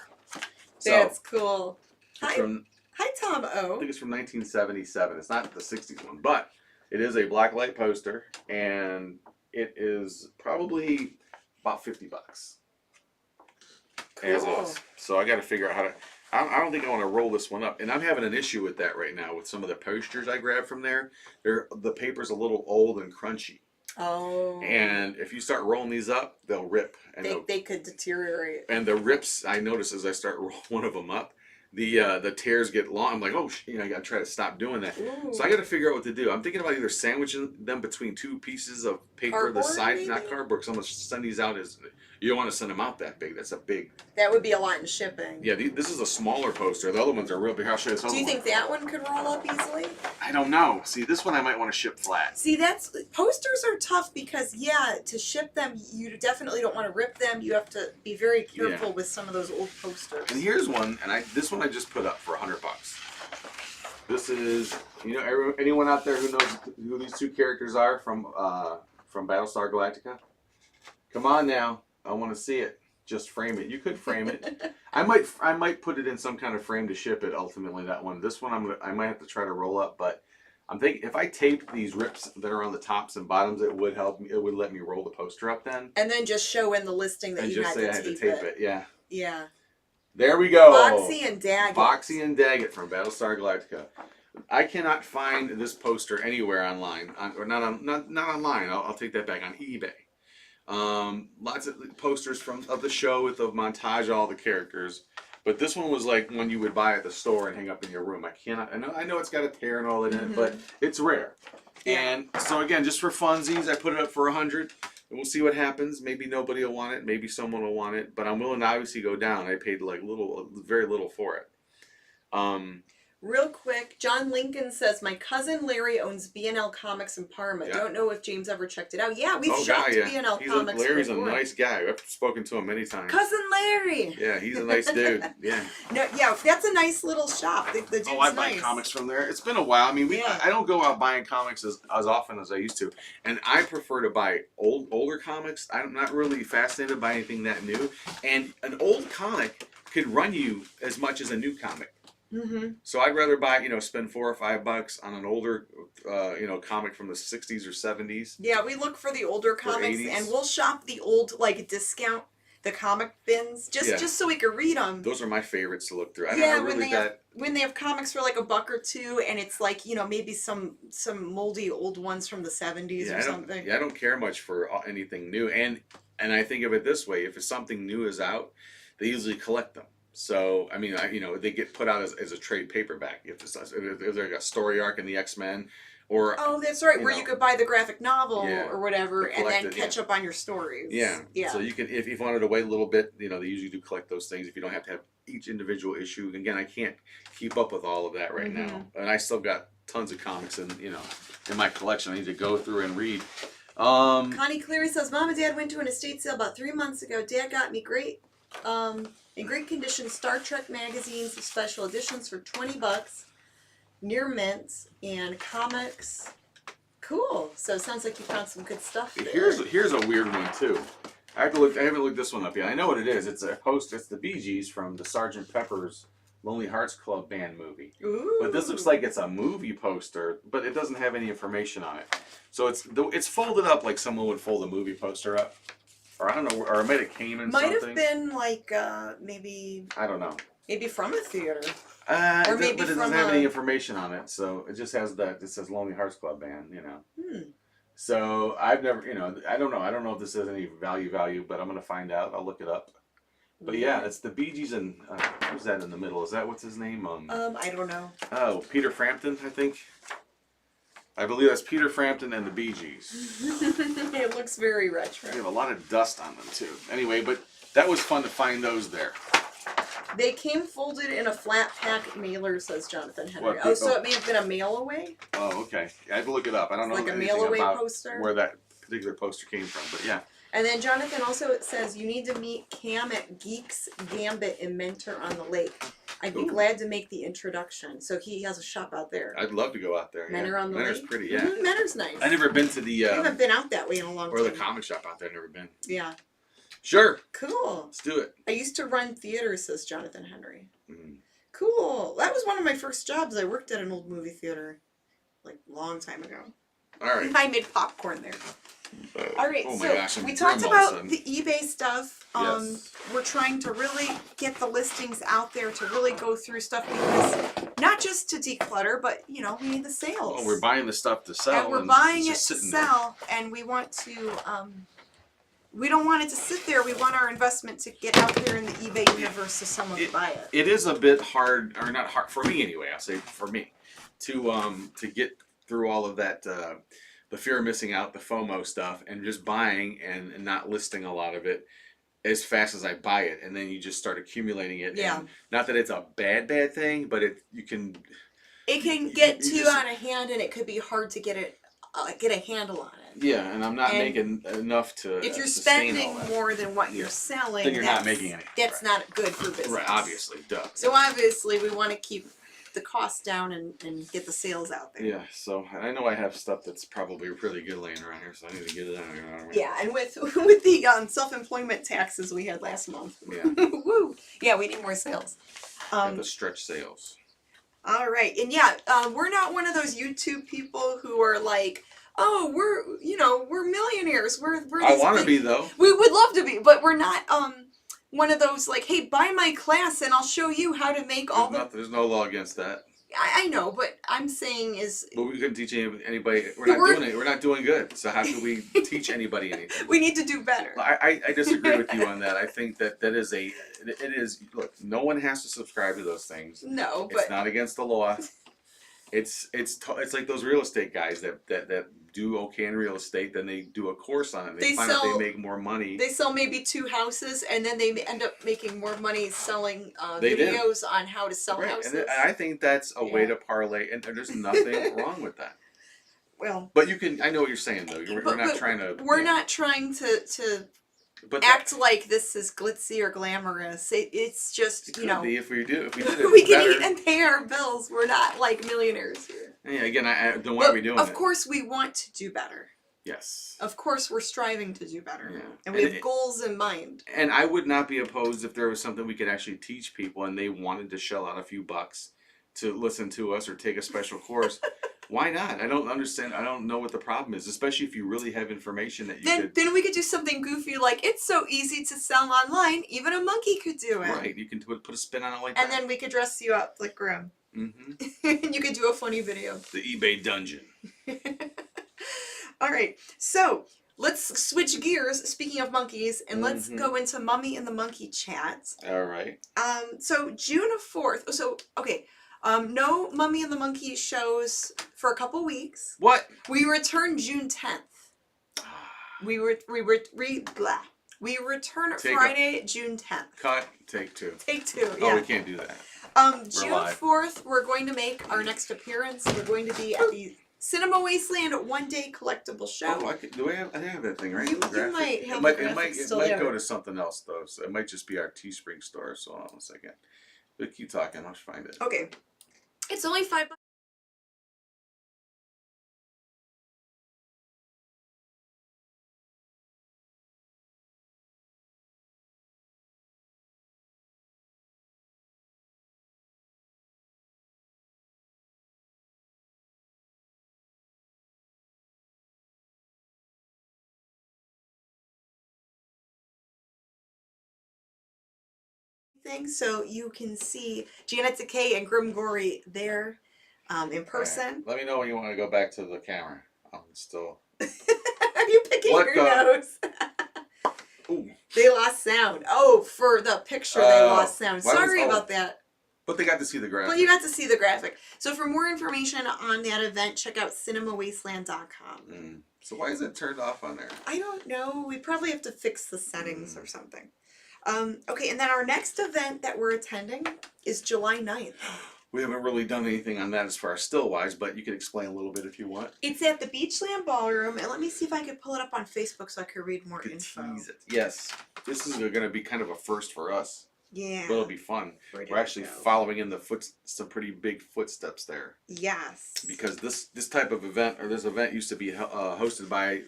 So, that's cool. Hi, Tom O. I think it's from 1977. It's not the 60s one, but it is a black light poster, and it is probably about $50. Cool. As is. So I got to figure out how to. I don't think I want to roll this one up, and I'm having an issue with that right now with some of the posters I grabbed from there. The paper's a little old and crunchy. Oh. And if you start rolling these up, they'll rip. And they could deteriorate. And the rips, I notice as I start rolling one of them up, the tears get long. I'm like, oh, I got to try to stop doing that. Ooh. So I got to figure out what to do. I'm thinking about either sandwiching them between two pieces of paper, cardboard, the side, maybe? Not cardboard, because I'm going to send these out as. You don't want to send them out that big. That's a big. That would be a lot in shipping. Yeah, this is a smaller poster. The other ones are real big. I'll show you this other one. Do you think that one could roll up easily? I don't know. See, this one I might want to ship flat. See, posters are tough because, to ship them, you definitely don't want to rip them. You have to be very careful with some of those old posters. And here's one, and this one I just put up for $100. This is, anyone out there who knows who these two characters are from Battlestar Galactica? Come on now. I want to see it. Just frame it. You could frame it. I might put it in some kind of frame to ship it. Ultimately, that one. This one, I might have to try to roll up. But I'm thinking if I taped these rips that are on the tops and bottoms, it would help me. It would let me roll the poster up then. And then just show in the listing that you had to tape it. Yeah. Yeah. There we go. Boxy and Daggett. Boxy and Daggett from Battlestar Galactica. I cannot find this poster anywhere online, or not online. I'll take that back, on eBay. Lots of posters of the show with the montage of all the characters, but this one was like one you would buy at the store and hang up in your room. I know it's got a tear and all that in it, but it's rare. Yeah. And so again, just for funsies, I put it up for $100, and we'll see what happens. Maybe nobody will want it, maybe someone will want it, but I'm willing to obviously go down. I paid like very little for it. Real quick, John Lincoln says, my cousin Larry owns B&L Comics in Parma. Yeah. Don't know if James ever checked it out. Yeah, we've shopped B&L Comics Larry's before. A nice guy. I've spoken to him many times. Cousin Larry! Yeah, he's a nice dude. Yeah. No, yeah, that's a nice little shop. The dude's I buy comics from there. It's been a while. I mean, I don't go out buying comics as often as I used to. And I prefer to buy older comics. I'm not really fascinated by anything that new. And an old comic could run you as much as a new comic. Mm-hmm. So I'd rather buy, spend $4 or $5 on an older, comic from the 60s or 70s. Yeah, we look for the older comics, and we'll shop the old, discount, the comic bins, just so we can read them. Those are my favorites to look through. When they have comics for like $1 or $2, and it's like, maybe some moldy old ones from the 70s or something. I don't care much for anything new, and I think of it this way: if something new is out, they usually collect them. So, I mean, they get put out as a trade paperback. If there's like a story arc in the X-Men, or... Oh, that's right, where you could buy the graphic novel or whatever, and then catch up on your stories. Yeah. So you can, if you wanted to wait a little bit, they usually do collect those things if you don't have to have each individual issue. Again, I can't keep up with all of that right now. And I still got tons of comics in my collection I need to go through and read. Connie Cleary says, Mom and Dad went to an estate sale about 3 months ago. Dad got me in great condition Star Trek magazines, special editions for $20, near mints, and comics. Cool. So it sounds like you found some good stuff there. Here's a weird one too. I haven't looked this one up yet. I know what it is. It's a poster. It's the Bee Gees from the Sgt. Pepper's Lonely Hearts Club Band movie. Ooh. But this looks like it's a movie poster, but it doesn't have any information on it. So it's folded up like someone would fold a movie poster up. Or I don't know, or it might have came in something. Might have been like maybe. I don't know. Maybe from a theater. Or maybe but it doesn't have any information on it, so it just has it says Lonely Hearts Club Band, So I've never, I don't know. I don't know if this has any value, but I'm gonna find out. I'll look it up. But yeah, it's the Bee Gees and who's that in the middle? Is that what's his name? I don't know. Oh, Peter Frampton, I think. I believe that's Peter Frampton and the Bee Gees. It looks very retro. They have a lot of dust on them too. Anyway, but that was fun to find those there. They came folded in a flat pack mailer, says Jonathan Henry. So it may have been a mail away? Oh, okay. I had to look it up. I don't know like a mail away poster? Where that particular poster came from, but yeah. And then Jonathan also says you need to meet Cam at Geeks Gambit in Mentor on the Lake. I'd be glad to make the introduction. So he has a shop out there. I'd love to go out there. Mentor on the Mentor's Lake. pretty, yeah. Mm-hmm, Mentor's nice. I've never been to the. I haven't been out that way in a long time. Or the comic shop out there. Never been. Yeah. Sure. Cool. Let's do it. I used to run theaters, says Jonathan Henry. Mm. Cool. That was one of my first jobs. I worked at an old movie theater, like a long time ago. All right. I made popcorn there. All right, oh my so gosh, we talked about the eBay stuff. Yes. We're trying to really get the listings out there to really go through stuff because not just to declutter, but you know, we need the sales. Well, we're buying the stuff to sell. And we're buying it to sell, and we want to. We don't want it to sit there. We want our investment to get out there in the eBay universe so someone can buy it. It is a bit hard, or not hard for me anyway. I'll say for me to get through all of that. The fear of missing out, the FOMO stuff, and just buying and not listing a lot of it as fast as I buy it, and then you just start accumulating it. Yeah. And not that it's a bad thing, but it can get too out of hand, and it could be hard to get a handle on it. Yeah, and I'm not making enough to. If you're sustain spending more than what you're selling, then you're not making anything. That's not good for business. Right, obviously, duh. So obviously, we want to keep the cost down and get the sales out there. Yeah, so I know I have stuff that's probably really good laying around here, so I need to get it out here. Yeah, and with the self-employment taxes we had last month. Yeah. Woo! Yeah, we need more sales. The stretch sales. All right, and yeah, we're not one of those YouTube people who are like, oh, we're millionaires. We're I want to be though. We would love to be, but we're not one of those like, hey, buy my class and I'll show you how to make There's no law against that. I know, but I'm saying is. But we couldn't teach anybody. We're not doing it. We're not doing good. So how can we teach anybody anything? We need to do better. I disagree with you on that. I think that it is. Look, no one has to subscribe to those things. No, but it's not against the law. It's like those real estate guys that do okay in real estate, then they do a course on it. They find out they make more money. They sell maybe 2 houses, and then they end up making more money selling videos on how to sell houses. And I think that's a way to parlay, and there's nothing wrong with that. Well, but you can. I know what you're saying though. We're not trying to. We're not trying to. But act like this is glitzy or glamorous. It's just, you know. If we did it, we can eat and pay our bills. We're not like millionaires here. Yeah, again, I don't want to be doing it. Of course, we want to do better. Yes. Of course, we're striving to do better. Yeah. And we have goals in mind. And I would not be opposed if there was something we could actually teach people and they wanted to shell out a few bucks to listen to us or take a special course. Why not? I don't understand. I don't know what the problem is, especially if you really have information that you could... Then we could do something goofy like, it's so easy to sell online, even a monkey could do it. Right. You can put a spin on it like that. And then we could dress you up like Grimm. Mm-hmm. And you could do a funny video. The eBay dungeon. All right. So let's switch gears, speaking of monkeys, and let's go into Mummy and the Monkey chat. All right. So June 4th. So, okay. No Mummy and the Monkey shows for a couple weeks. What? We return June 10th. We return Friday, June 10th. Cut. Take 2. Take 2. Oh, yeah. we can't do that. June 4th, we're going to make our next appearance. We're going to be at the Cinema Wasteland one-day collectible show. Oh, I have that thing, right? You might have it might go to something else though. So it might just be our Teespring store. So hold on a second. But keep talking. I'll find it. Okay. It's only $5. So you can see Janet Decay and Grimm Gorri there in person. Right. Let me know when you want to go back to the camera. I'm still... Are you picking your nose? Ooh. They lost sound. Oh, for the picture they lost sound. Sorry about that. But they got to see the graphic. But you got to see the graphic. So for more information on that event, check out cinemawasteland.com. So why is it turned off on there? I don't know. We probably have to fix the settings or something. Okay, and then our next event that we're attending is July 9th. we haven't really done anything on that as far as still-wise, but you can explain a little bit if you want. It's at the Beachland Ballroom, and let me see if I can pull it up on Facebook so I can read more info. Tease it. Yes. This is going to be kind of a first for us. Yeah. But it'll be fun. We're actually following in some pretty big footsteps there. Yes. Because this type of event, or this event used to be hosted by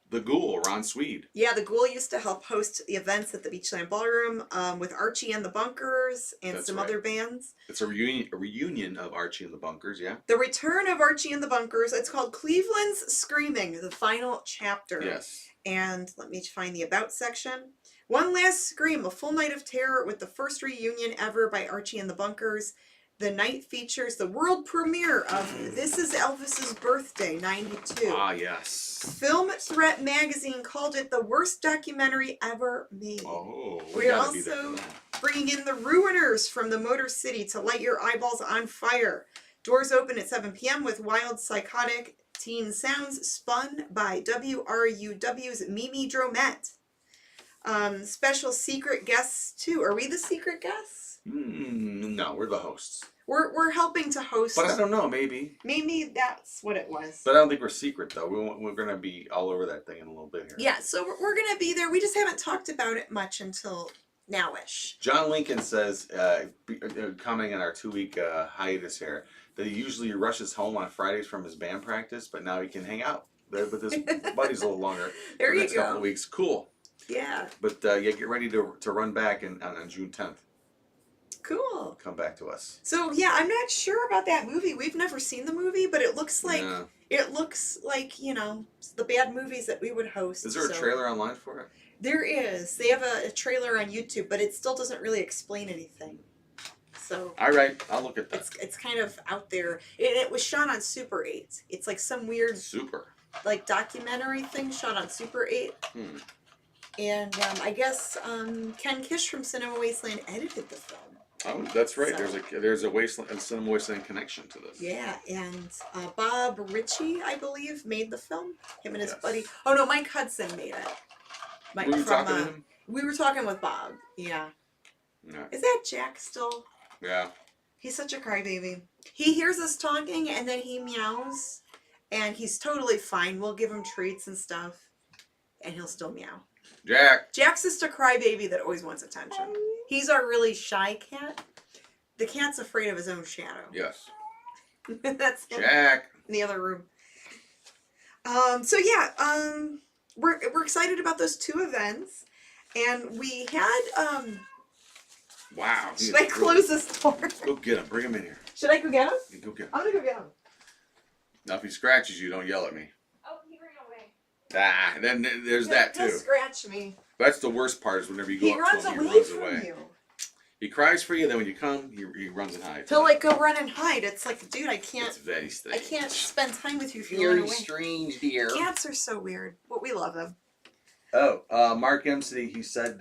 the Ghoul, Ron Swede. Yeah, the Ghoul used to help host the events at the Beachland Ballroom with Archie and the Bunkers and some other bands. It's a reunion of Archie and the Bunkers, yeah. The return of Archie and the Bunkers. It's called Cleveland's Screaming, the final chapter. Yes. And let me find the About section. One Last Scream, a full night of terror with the first reunion ever by Archie and the Bunkers. The night features the world premiere of This Is Elvis's Birthday, 92. Ah, yes. Film Threat magazine called it the worst documentary ever made. Oh, We're also bringing in the Ruiners from the Motor City to light your eyeballs on fire. Doors open at 7 p.m. with wild, psychotic teen sounds spun by WRUW's Mimi Dromette. Special secret guests too. Are we the secret guests? No, we're the hosts. We're helping to host. But I don't know, maybe. Maybe that's what it was. But I don't think we're secret though. We're gonna be all over that thing in a little bit here. Yeah, so we're gonna be there. We just haven't talked about it much until nowish. John Lincoln says, commenting on our 2-week hiatus here, that he usually rushes home on Fridays from his band practice, but now he can hang out there with his buddies a little longer. There for the you next go. couple of weeks. Cool. Yeah. But yeah, get ready to run back on June 10th. Cool. Come back to us. So yeah, I'm not sure about that movie. We've never seen the movie, but it looks like you know, the bad movies that we would host. Is there a trailer online for it? There is. They have a trailer on YouTube, but it still doesn't really explain anything. So. All right, I'll look at that. It's kind of out there. It was shot on Super 8. It's like some weird like documentary thing shot on Super 8. And I guess Ken Kish from Cinema Wasteland edited the film. Oh, that's right. So, there's a Cinema Wasteland connection to this. Yeah, and Bob Ritchie, I believe, made the film. Him and his buddy. Oh no, Mike Hudson made it. Were you talking to him? We were talking with Bob. Yeah. Is that Jack still? Yeah. He's such a crybaby. He hears us talking and then he meows, and he's totally fine. We'll give him treats and stuff, and he'll still meow. Jack's just a crybaby that always wants attention. He's our really shy cat. The cat's afraid of his own shadow. Yes. That's him Jack in the other room. So yeah, we're excited about those 2 events, and we had Wow. Should I close this door? Go get him. Bring him in here. Should I go get him? Yeah, go get him. I'm gonna go get him. Now, if he scratches you, don't yell at me. Oh, he ran away. Ah, then there's that too. He'll scratch me. That's the worst part is whenever you go up to him, he runs away. You. He cries for you, then when you come, he runs and hides. He'll like go run and hide. It's like, dude, I can't. It's very strange. I can't spend time with you if you run away. Very strange, dear. Cats are so weird, but we love them. Oh, Mark MC, he said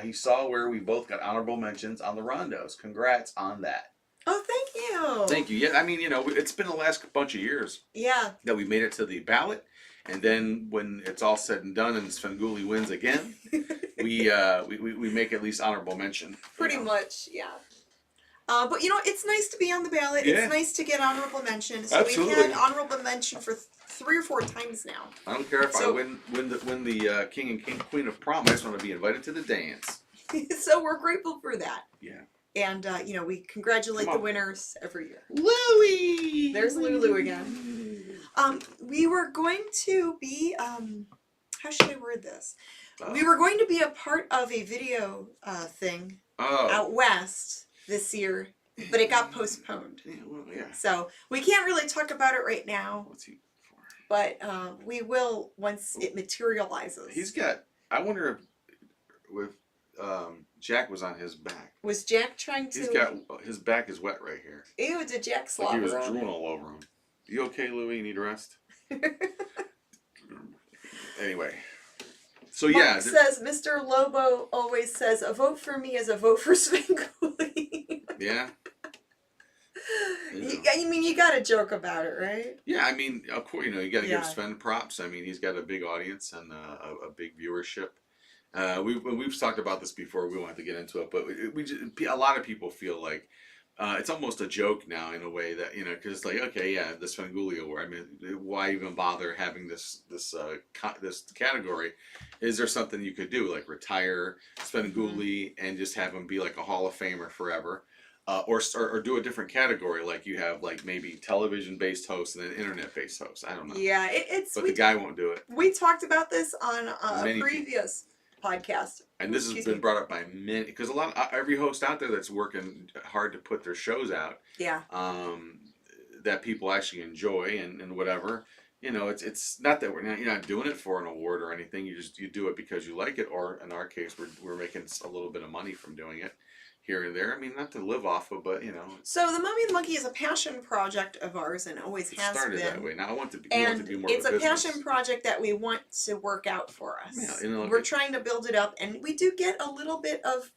he saw where we both got honorable mentions on the rondos. Congrats on that. Oh, thank you. Thank you. Yeah, I mean, you know, it's been the last bunch of years. Yeah. That we made it to the ballot, and then when it's all said and done and Svengoolie wins again, we make at least honorable mention. Pretty much, yeah. But you know, it's nice to be on the ballot. Yeah. It's nice to get honorable mention. So Absolutely. we've had honorable mention for 3 or 4 times now. I don't care if I win the King and Queen of Prom. I just want to be invited to the dance. So we're grateful for that. Yeah. And you know, we congratulate the winners every year. Louie! There's Lulu again. We were going to be how should I word this? We were going to be a part of a video thing out west this year, but it got postponed. Yeah, well, yeah. So we can't really talk about it right now. What's he for? But we will once it materializes. He's got. I wonder if Jack was on his back. Was Jack trying to? He's got his back is wet right here. Ew! Did Jack slobber? Like he was drooling all over him. You okay, Louie? You need rest? Anyway. So Mark yeah. says Mr. Lobo always says a vote for me is a vote for Svengoolie. Yeah. I mean, you got to joke about it, right? Yeah, I mean, of course, you know, you got to give Sven props. I mean, he's got a big audience and a big viewership. We've talked about this before. We won't have to get into it, but a lot of people feel like it's almost a joke now in a way that, you know, because it's like, okay, yeah, the Svengoolie Award. I mean, why even bother having this category? Is there something you could do, like retire Svengoolie and just have him be like a Hall of Famer forever? Or do a different category, like you have like maybe television based hosts and then internet based hosts. I don't know. Yeah, But the guy won't do it. We talked about this on a Many previous podcast. And this has been brought up by many, because every host out there that's working hard to put their shows out, Yeah. that people actually enjoy and whatever. You know, it's not that you're not doing it for an award or anything. You do it because you like it, or in our case, we're making a little bit of money from doing it here and there. I mean, not to live off of, but you know. So the Mummy and the Monkey is a passion project of ours, and always has been. It started that way. Now I want to be And more of a business. it's a passion project that we want to work out for us. Yeah, you know, we're trying to build it up, and we do get a little bit of,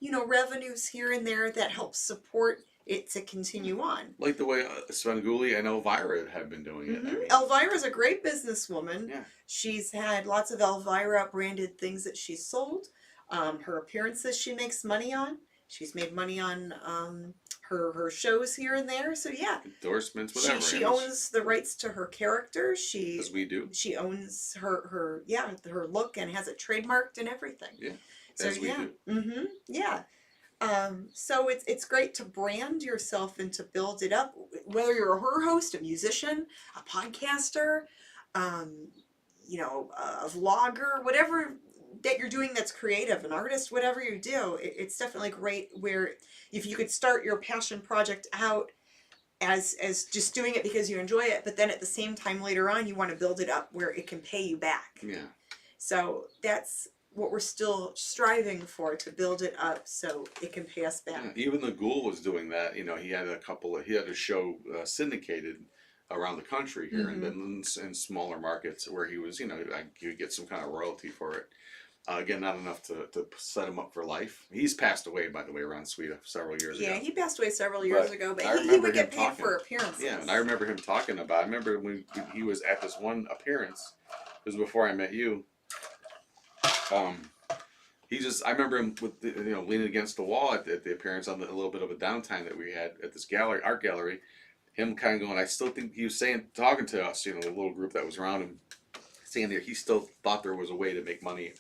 you know, revenues here and there that helps support it to continue on. Like the way Svengoolie and Elvira have been doing it. I mean, Elvira's a great businesswoman. Yeah. She's had lots of Elvira branded things that she's sold. Her appearances she makes money on. She's made money on her shows here and there. So yeah, endorsements, whatever. She owns the rights to her character. As we do. She owns her look and has it trademarked and everything. Yeah. So as we do. Mm-hmm. Yeah. So it's great to brand yourself and to build it up. Whether you're a horror host, a musician, a podcaster, you know, a vlogger, whatever that you're doing that's creative, an artist, whatever you do, it's definitely great where if you could start your passion project out as just doing it because you enjoy it, but then at the same time later on you want to build it up where it can pay you back. Yeah. So that's what we're still striving for, to build it up so it can pay us back. Yeah, even the Ghoul was doing that. You know, he had a show syndicated around the country here, and then in smaller markets where he was, you know, he would get some kind of royalty for it. Again, not enough to set him up for life. He's passed away, by the way, around Sweden several years ago. Yeah, he passed away several years ago, but he would get paid for appearances. Yeah, and I remember him talking about. I remember when he was at this one appearance. It was before I met you. I remember him with leaning against the wall at the appearance on a little bit of a downtime that we had at this art gallery. Him kind of going, I still think he was talking to us, you know, the little group that was around him, saying that he still thought there was a way to make money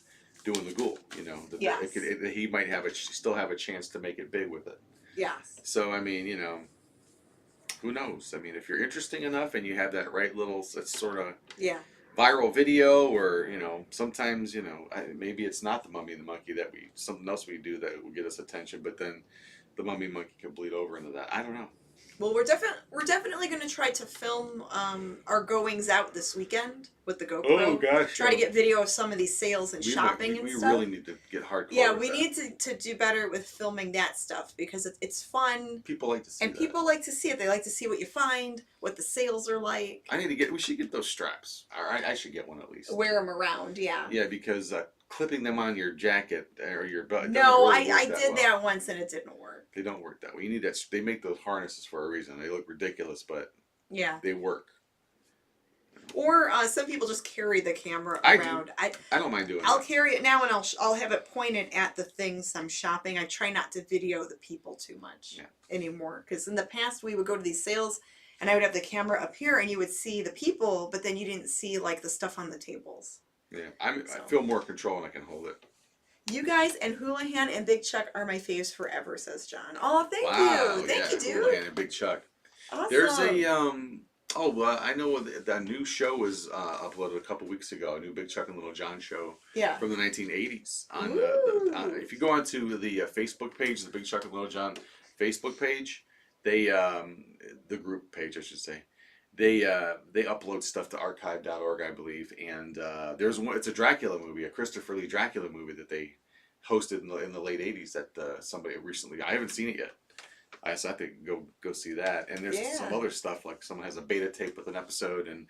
doing the Ghoul, you know, that he might still have a chance to make it big with it. Yes. So I mean, you know, who knows? I mean, if you're interesting enough and you have that right little sort of viral video, or you know, sometimes you know maybe it's not the Mummy and the Monkey something else we do that will get us attention, but then the Mummy and Monkey can bleed over into that. I don't know. Well, we're definitely going to try to film our goings out this weekend with the GoPro. Oh gosh! Try to get video of some of these sales and shopping and stuff. We really need to get hardcore. Yeah, we need to do better with filming that stuff because it's fun. People like to see. And people like to see it. They like to see what you find, what the sales are like. We should get those straps. I should get one at least. Wear them around, yeah. Yeah, because clipping them on your jacket or your belt. No, I did that once and it didn't work. They don't work that way. You need that. They make those harnesses for a reason. They look ridiculous, but they work. Or some people just carry the camera around. I don't mind doing. I'll carry it now, and I'll have it pointed at the things I'm shopping. I try not to video the people too much anymore, because in the past we would go to these sales, and I would have the camera up here, and you would see the people, but then you didn't see like the stuff on the tables. Yeah, I feel more control and I can hold it. You guys and Houlihan and Big Chuck are my faves forever, says John. Oh, thank you. Thank you, dude. Houlihan and Big Chuck. Awesome. There's I know that new show was uploaded a couple weeks ago, a new Big Chuck and Little John show from the 1980s. If you go onto the Facebook page, the Big Chuck and Little John Facebook page, the group page, I should say, they upload stuff to archive.org, I believe, and it's a Dracula movie, a Christopher Lee Dracula movie that they hosted in the late 80s that somebody recently, I haven't seen it yet. I have to go see that. And there's some other stuff, like someone has a beta tape with an episode, and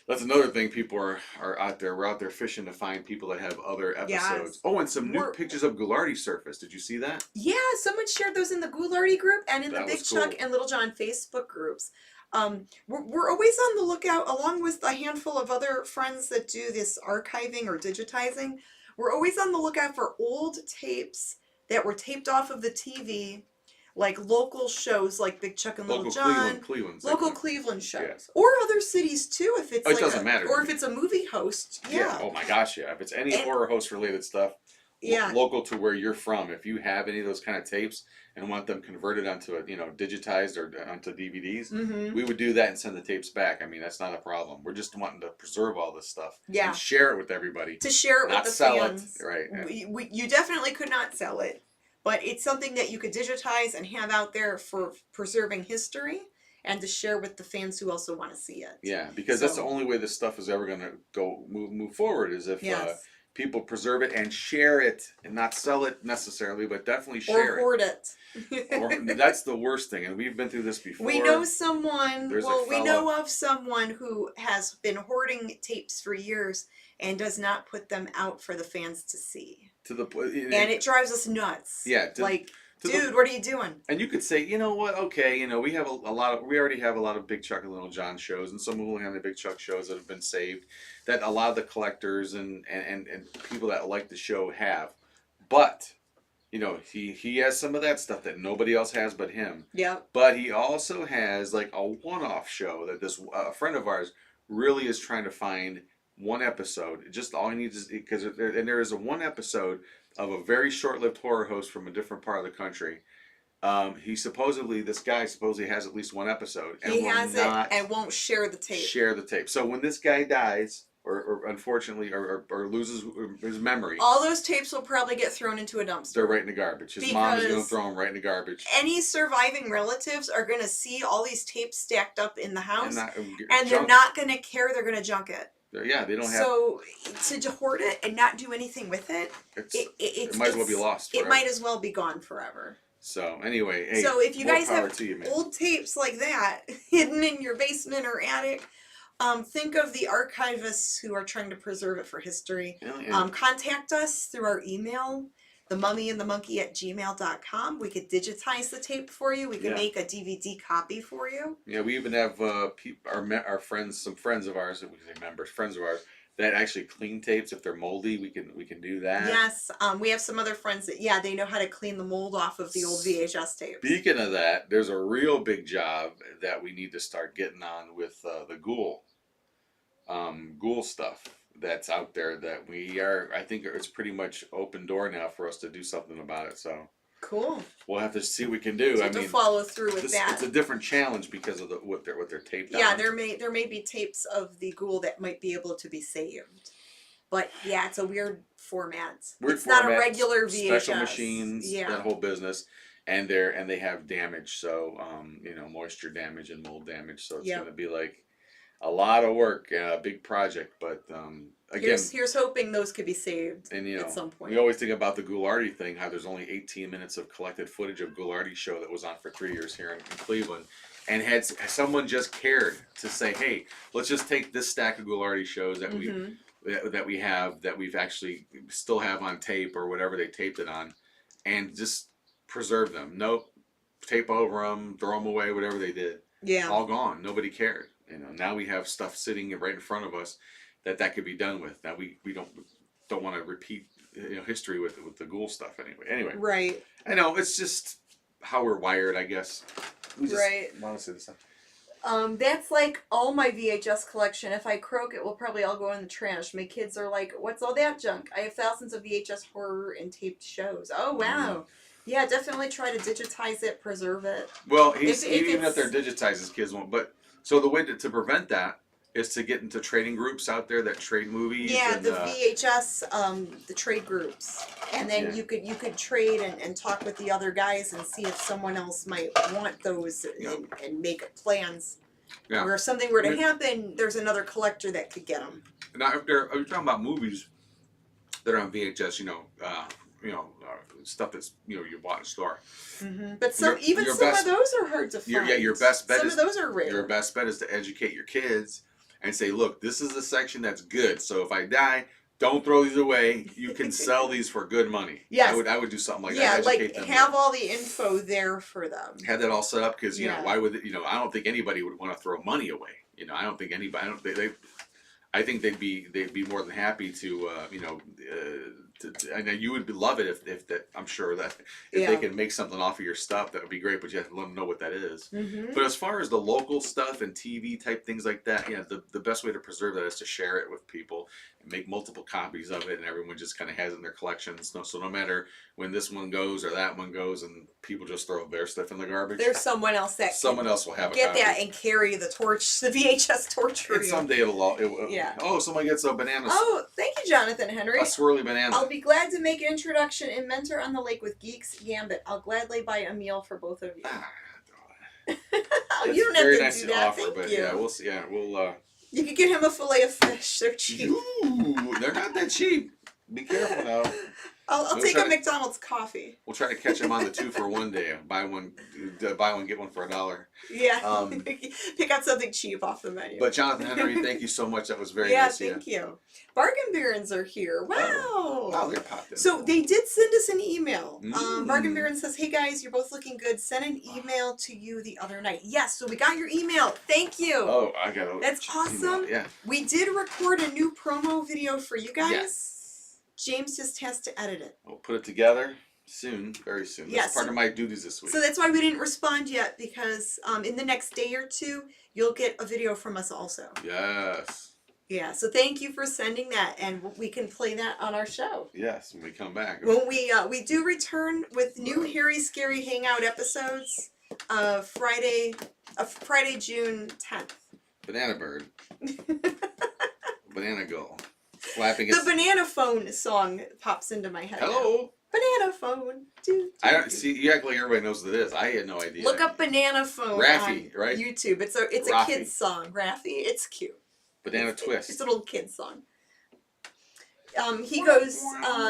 that's another thing. People are out there. We're out there fishing to find people that have other episodes. Yes. Oh, and some new pictures of Ghoulardi surfaced. Did you see that? Yeah, someone shared those in the Ghoulardi group and in the Big Chuck and Little John Facebook groups. We're always on the lookout, along with a handful of other friends that do this archiving or digitizing. We're always on the lookout for old tapes that were taped off of the TV. like local shows like Big Chuck and Little Local John, Cleveland's local like, Cleveland shows, yeah. or other cities too. If it's it like doesn't matter. or if it's a movie host, yeah. Oh my gosh, yeah. If it's any And- horror host related stuff, Yeah. local to where you're from, if you have any of those kind of tapes and want them converted onto a, digitized or onto DVDs, we would do that and send the tapes back. I mean, that's not a problem. We're just wanting to preserve all this stuff and share it with everybody. To share it not with the sell fans. it, right? You definitely could not sell it, but it's something that you could digitize and have out there for preserving history and to share with the fans who also want to see it. Yeah, because that's the only way this stuff is ever going to move forward is if people preserve it and share it and not sell it necessarily, but definitely share or hoard it. That's the worst thing, and we've been through this before. We know someone. We know of someone who has been hoarding tapes for years and does not put them out for the fans to see. And it drives us nuts. Yeah. Dude, what are you doing? And you could say, you know what? Okay, we have we already have a lot of Big Chuck and Little John shows, and some of them have the Big Chuck shows that have been saved, that a lot of the collectors and people that like the show have. But, he has some of that stuff that nobody else has but him. Yeah. But he also has like a one-off show that this friend of ours really is trying to find one episode. Just all he needs is because there is a one episode of a very short-lived horror host from a different part of the country. This guy supposedly has at least one episode. And he has it and won't share the tape. Share the tape. So when this guy dies, or unfortunately, or loses his memory, all those tapes will probably get thrown into a dumpster. They're right in the garbage. His mom is going to throw them right in the garbage. Any surviving relatives are going to see all these tapes stacked up in the house, and they're not going to care. They're going to junk it. Yeah, they don't have. So to hoard it and not do anything with it, it might as well be lost forever. It might as well be gone forever. So anyway, hey, so if you guys have you, old tapes like that hidden in your basement or attic, think of the archivists who are trying to preserve it for history. Contact us through our email, MummyAndMonkey@gmail.com. We could digitize the tape for you. We could make a DVD copy for you. Yeah, we even have our friends, some friends of ours, we say members, friends of ours, that actually clean tapes. If they're moldy, we can do that. Yes, we have some other friends that they know how to clean the mold off of the old VHS tapes. Speaking of that, there's a real big job that we need to start getting on with the ghoul stuff that's out there that I think it's pretty much open door now for us to do something about it. So cool. We'll have to see what we can do. To follow through with that. It's a different challenge because of what they're taped on. Yeah, there may be tapes of the ghoul that might be able to be saved. But yeah, it's a weird format. It's not a regular VHS. Special machines, that whole business. And they have damage, so moisture damage and mold damage. So it's gonna be like a lot of work, a big project, but again, here's hoping those could be saved at some point. We always think about the Ghoulardi thing, how there's only 18 minutes of collected footage of Ghoulardi's show that was on for 3 years here in Cleveland, and had someone just cared to say, hey, let's just take this stack of Ghoulardi shows that we've actually still have on tape or whatever they taped it on, and just preserve them. Nope, tape over them, throw them away, whatever they did. Yeah, all gone. Nobody cared. Now we have stuff sitting right in front of us that could be done with. Now we don't want to repeat history with the ghoul stuff anyway. Right. I know it's just how we're wired, I guess. We just want to see this stuff. That's like all my VHS collection. If I croak, it will probably all go in the trash. My kids are like, "What's all that junk?" I have thousands of VHS horror and taped shows. Oh wow. Mm-hmm. Yeah, definitely try to digitize it, preserve it. Well, even if they're digitized, his kids won't. But so the way to prevent that is to get into trading groups out there that trade movies. Yeah, the VHS, the trade groups, and then you could trade and talk with the other guys and see if someone else might want those and make plans. Yeah. Or if something were to happen, there's another collector that could get them. Now, if you're talking about movies that are on VHS, stuff that's you bought in a store. Mm-hmm. But some of those are hard to find. Your best bet. Some of those are rare. Your best bet is to educate your kids and say, look, this is the section that's good. So if I die, don't throw these away. You can sell these for good money. Yes. I would do something like that. Yeah, educate them have all the info there for them. Have that all set up because why would I don't think anybody would want to throw money away. I don't think anybody. I think they'd be more than happy to I know you would love it if that. I'm sure that if they can make something off of your stuff, that would be great. But you have to let them know what that is. Mm-hmm. But as far as the local stuff and TV type things like that, yeah, the best way to preserve that is to share it with people and make multiple copies of it, and everyone just kind of has it in their collections. So no matter when this one goes or that one goes, and people just throw their stuff in the garbage, there's someone else that will have a get copy. that and carry the torch, the VHS torch for And you. someday Yeah. Oh, someone gets a banana. Oh, thank you, Jonathan Henry. A swirly banana. I'll be glad to make an introduction and mentor on the lake with Geeks Gambit. I'll gladly buy a meal for both of you. You don't have to nice do that. Offer, thank but you. yeah, we'll see. Yeah, we'll. You could get him a fillet of fish. They're cheap. Ooh, they're not that cheap. Be careful now. I'll take a McDonald's coffee. We'll try to catch him on the 2-for-1 day. Buy one, get one for $1. Yeah. Pick out something cheap off the menu. But Jonathan Henry, thank you so much. That was very nice. Yeah, thank you. Bargain Barons are here. Wow. Oh. Wow, they're popped in. So they did send us an email. Mm. Bargain Baron says, "Hey guys, you're both looking good. Sent an email to you the other night." Yes, so we got your email. Thank you. Oh, I got it. That's awesome. Yeah. We did record a new promo video for you guys. Yes. James just has to edit it. We'll put it together soon, very soon. That's Yes. part of my duties this week. So that's why we didn't respond yet, because in the next day or two, you'll get a video from us also. Yes. Yeah, so thank you for sending that, and we can play that on our show. Yes, when we come back. When we do return with new Harry Scary Hangout episodes, Friday, June 10th. Banana bird. Banana gull. Flapping The banana phone song pops into my head. Hello. Now. Banana phone. I don't see. You act like everybody knows what it is. I had no idea. Look up banana phone. Raffy, on right? YouTube. It's a Raffy. kid's song. Raffy. It's cute. Banana twist. It's a little kid's song. He goes.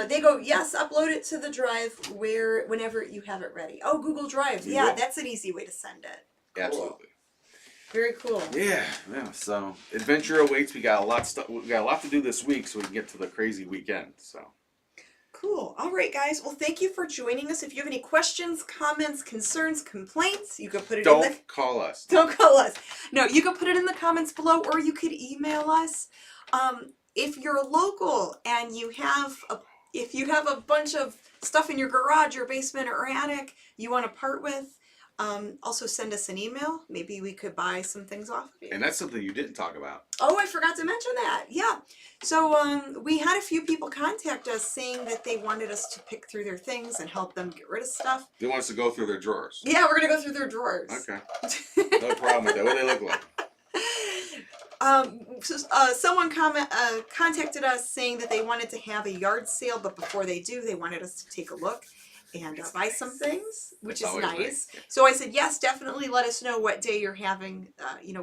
They go. Yes, upload it to the drive whenever you have it ready. Oh, Google Drive. Yeah, that's an easy way to send it. Cool. Absolutely. Very cool. Yeah. So adventure awaits. We got a lot to do this week, so we can get to the crazy weekend. So. Cool. All right, guys. Well, thank you for joining us. If you have any questions, comments, concerns, complaints, you can put it in the... Don't call us. Don't call us. No, you can put it in the comments below, or you could email us. If you're local and you have a bunch of stuff in your garage or basement or attic you want to part with, also send us an email. Maybe we could buy some things off of you. And that's something you didn't talk about. Oh, I forgot to mention that. Yeah. So we had a few people contact us saying that they wanted us to pick through their things and help them get rid of stuff. They want us to go through their drawers. Yeah, we're going to go through their drawers. Okay. No problem with that. What do they look like? Someone contacted us saying that they wanted to have a yard sale, but before they do, they wanted us to take a look and buy some things, which is nice. Yeah. So I said, yes, definitely let us know what day you're having,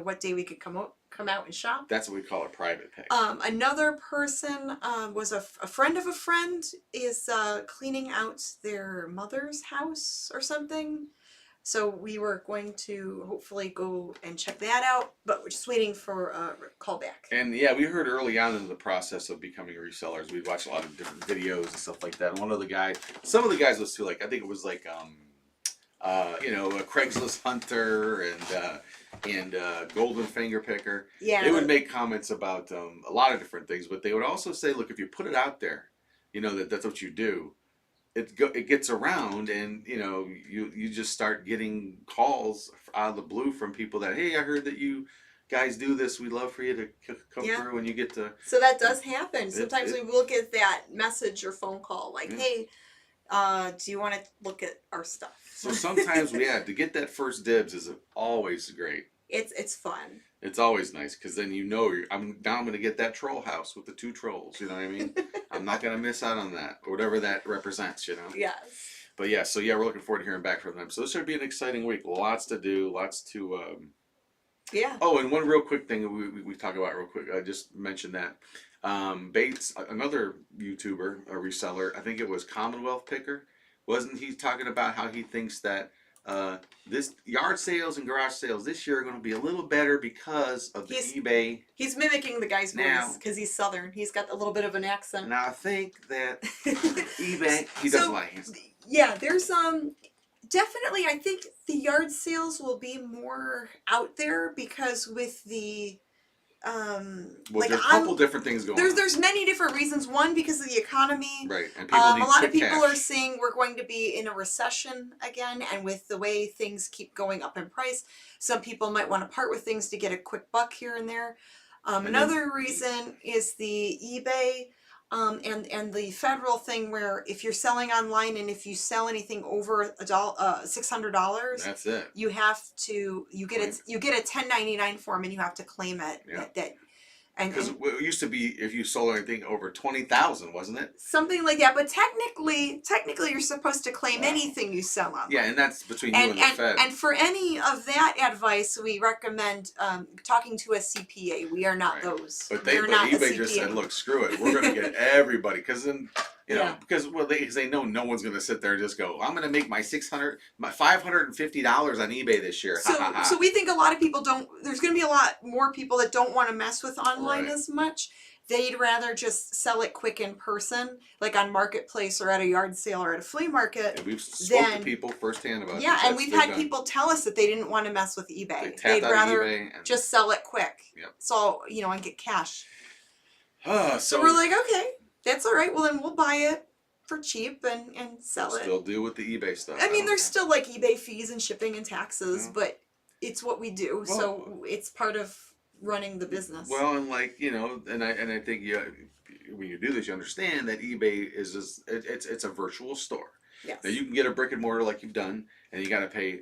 what day we could come out and shop. That's what we call a private pick. Another person was a friend of a friend is cleaning out their mother's house or something. So we were going to hopefully go and check that out, but we're just waiting for a call back. And yeah, we heard early on in the process of becoming resellers, we'd watch a lot of different videos and stuff like that. And some of the guys was too, like, I think it was like, a Craigslist hunter and golden finger picker. Yeah. They would make comments about a lot of different things, but they would also say, look, if you put it out there, that's what you do. It gets around, and you just start getting calls out of the blue from people that, hey, I heard that you guys do this. We'd love for you to come through, and you get to. So that does happen. Sometimes we will get that message or phone call like, hey, do you want to look at our stuff? So sometimes to get that first dibs is always great. It's fun. It's always nice because then I'm going to get that troll house with the 2 trolls. You know what I mean? I'm not going to miss out on that, or whatever that represents. Yes. But yeah, so we're looking forward to hearing back from them. So this should be an exciting week. Lots to do. Lots to. Yeah. Oh, and one real quick thing we talk about real quick. I just mentioned that Bates, another YouTuber, a reseller. I think it was Commonwealth Picker. Wasn't he talking about how he thinks that this yard sales and garage sales this year are going to be a little better because of the eBay. He's mimicking the guy's voice because he's Southern. He's got a little bit of an accent. Now I think that eBay, he doesn't like him. Yeah, there's definitely, I think the yard sales will be more out there because with the Well, there's a couple different things going on. There's many different reasons. One, because of the economy. Right, and people need a lot of people cash. are saying we're going to be in a recession again, and with the way things keep going up in price, some people might want to part with things to get a quick buck here and there. Another reason is the eBay and the federal thing where if you're selling online and if you sell anything over $600, that's it. You have to you get a 1099 form and you have to claim it. Yeah. Because it used to be if you sold anything over 20,000, wasn't it? Something like that, but technically you're supposed to claim anything you sell on. Yeah, and that's between you and the Fed. And for any of that advice, we recommend talking to a CPA. We are not those. But eBay just said, look, screw it. We're going to get everybody. Because then, you know, because they know no one's going to sit there and just go, I'm going to make my $550 on eBay this year. So we think a lot of people there's going to be a lot more people that don't want to mess with online as much. They'd rather just sell it quick in person, like on Marketplace or at a yard sale or at a flea market. And we've spoken to people firsthand about this. And we've had people tell us that they didn't want to mess with eBay. They'd rather just sell it quick. Yep. So, you know, and get cash. So we're like, okay, that's all right. Well, then we'll buy it for cheap and sell it. Still do with the eBay stuff. I mean, there's still like eBay fees and shipping and taxes, but it's what we do. Well, so it's part of running the business. Well, and like, you know, and I think when you do this, you understand that eBay is just, it's a virtual store. Yes. Now you can get a brick and mortar like you've done, and you got to pay,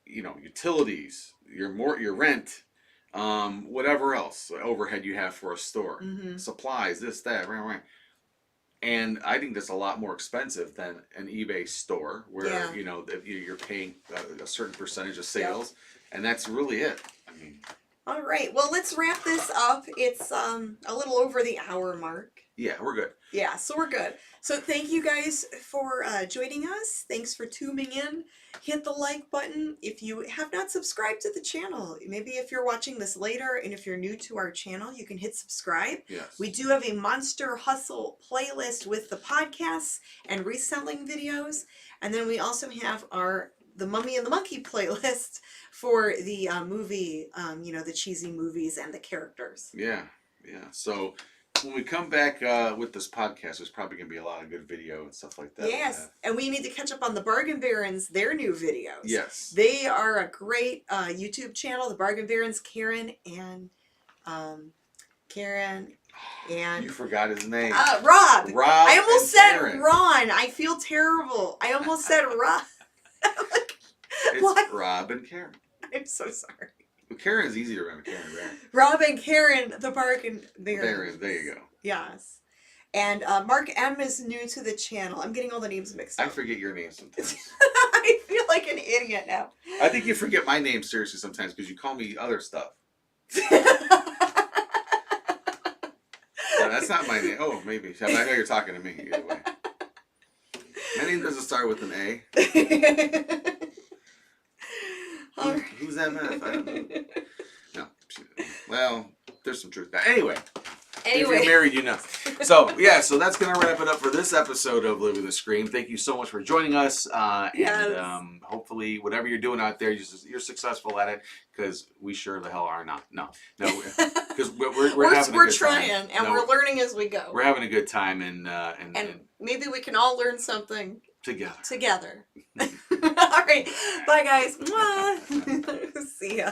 you know, utilities, your rent, whatever else overhead you have for a store, supplies, this, that, right. And I think that's a lot more expensive than an eBay store where you know you're paying a certain percentage of sales, and that's really it. I mean. All right. Well, let's wrap this up. It's a little over the hour mark. Yeah, we're good. Yeah, so we're good. So thank you guys for joining us. Thanks for tuning in. Hit the like button if you have not subscribed to the channel. Maybe if you're watching this later and if you're new to our channel, you can hit subscribe. Yes. We do have a Monster Hustle playlist with the podcasts and reselling videos. And then we also have the Mummy and the Monkey playlist for the movie, you know, the cheesy movies and the characters. Yeah. So when we come back with this podcast, there's probably going to be a lot of good video and stuff like that. Yes, and we need to catch up on the Bargain Barons, their new videos. Yes. They are a great YouTube channel, the Bargain Barons, Karen and... You forgot his name. Rob. I almost said Karen. Ron. I feel terrible. I almost said Rob. It's what? Rob and Karen. I'm so sorry. Well, Karen is easy to remember. Karen. Rob and Karen, the Bargain Barons. There you go. Yes. And Mark M is new to the channel. I'm getting all the names mixed up. I forget your name sometimes. I feel like an idiot now. I think you forget my name seriously sometimes because you call me other stuff. That's not my name. Oh, maybe. I know you're talking to me either way. My name doesn't start with an A. Who's MF? I don't know. No. Well, there's some truth. Anyway. If you're married, you know. So that's going to wrap it up for this episode of Living the Scream. Thank you so much for joining us. And hopefully, whatever you're doing out there, you're successful at it, because we sure the hell are not. No. Because we're having a good trying, time. And we're learning as we go. We're having a good time, and maybe we can all learn something together. All right. Bye, guys. Mwah. See ya.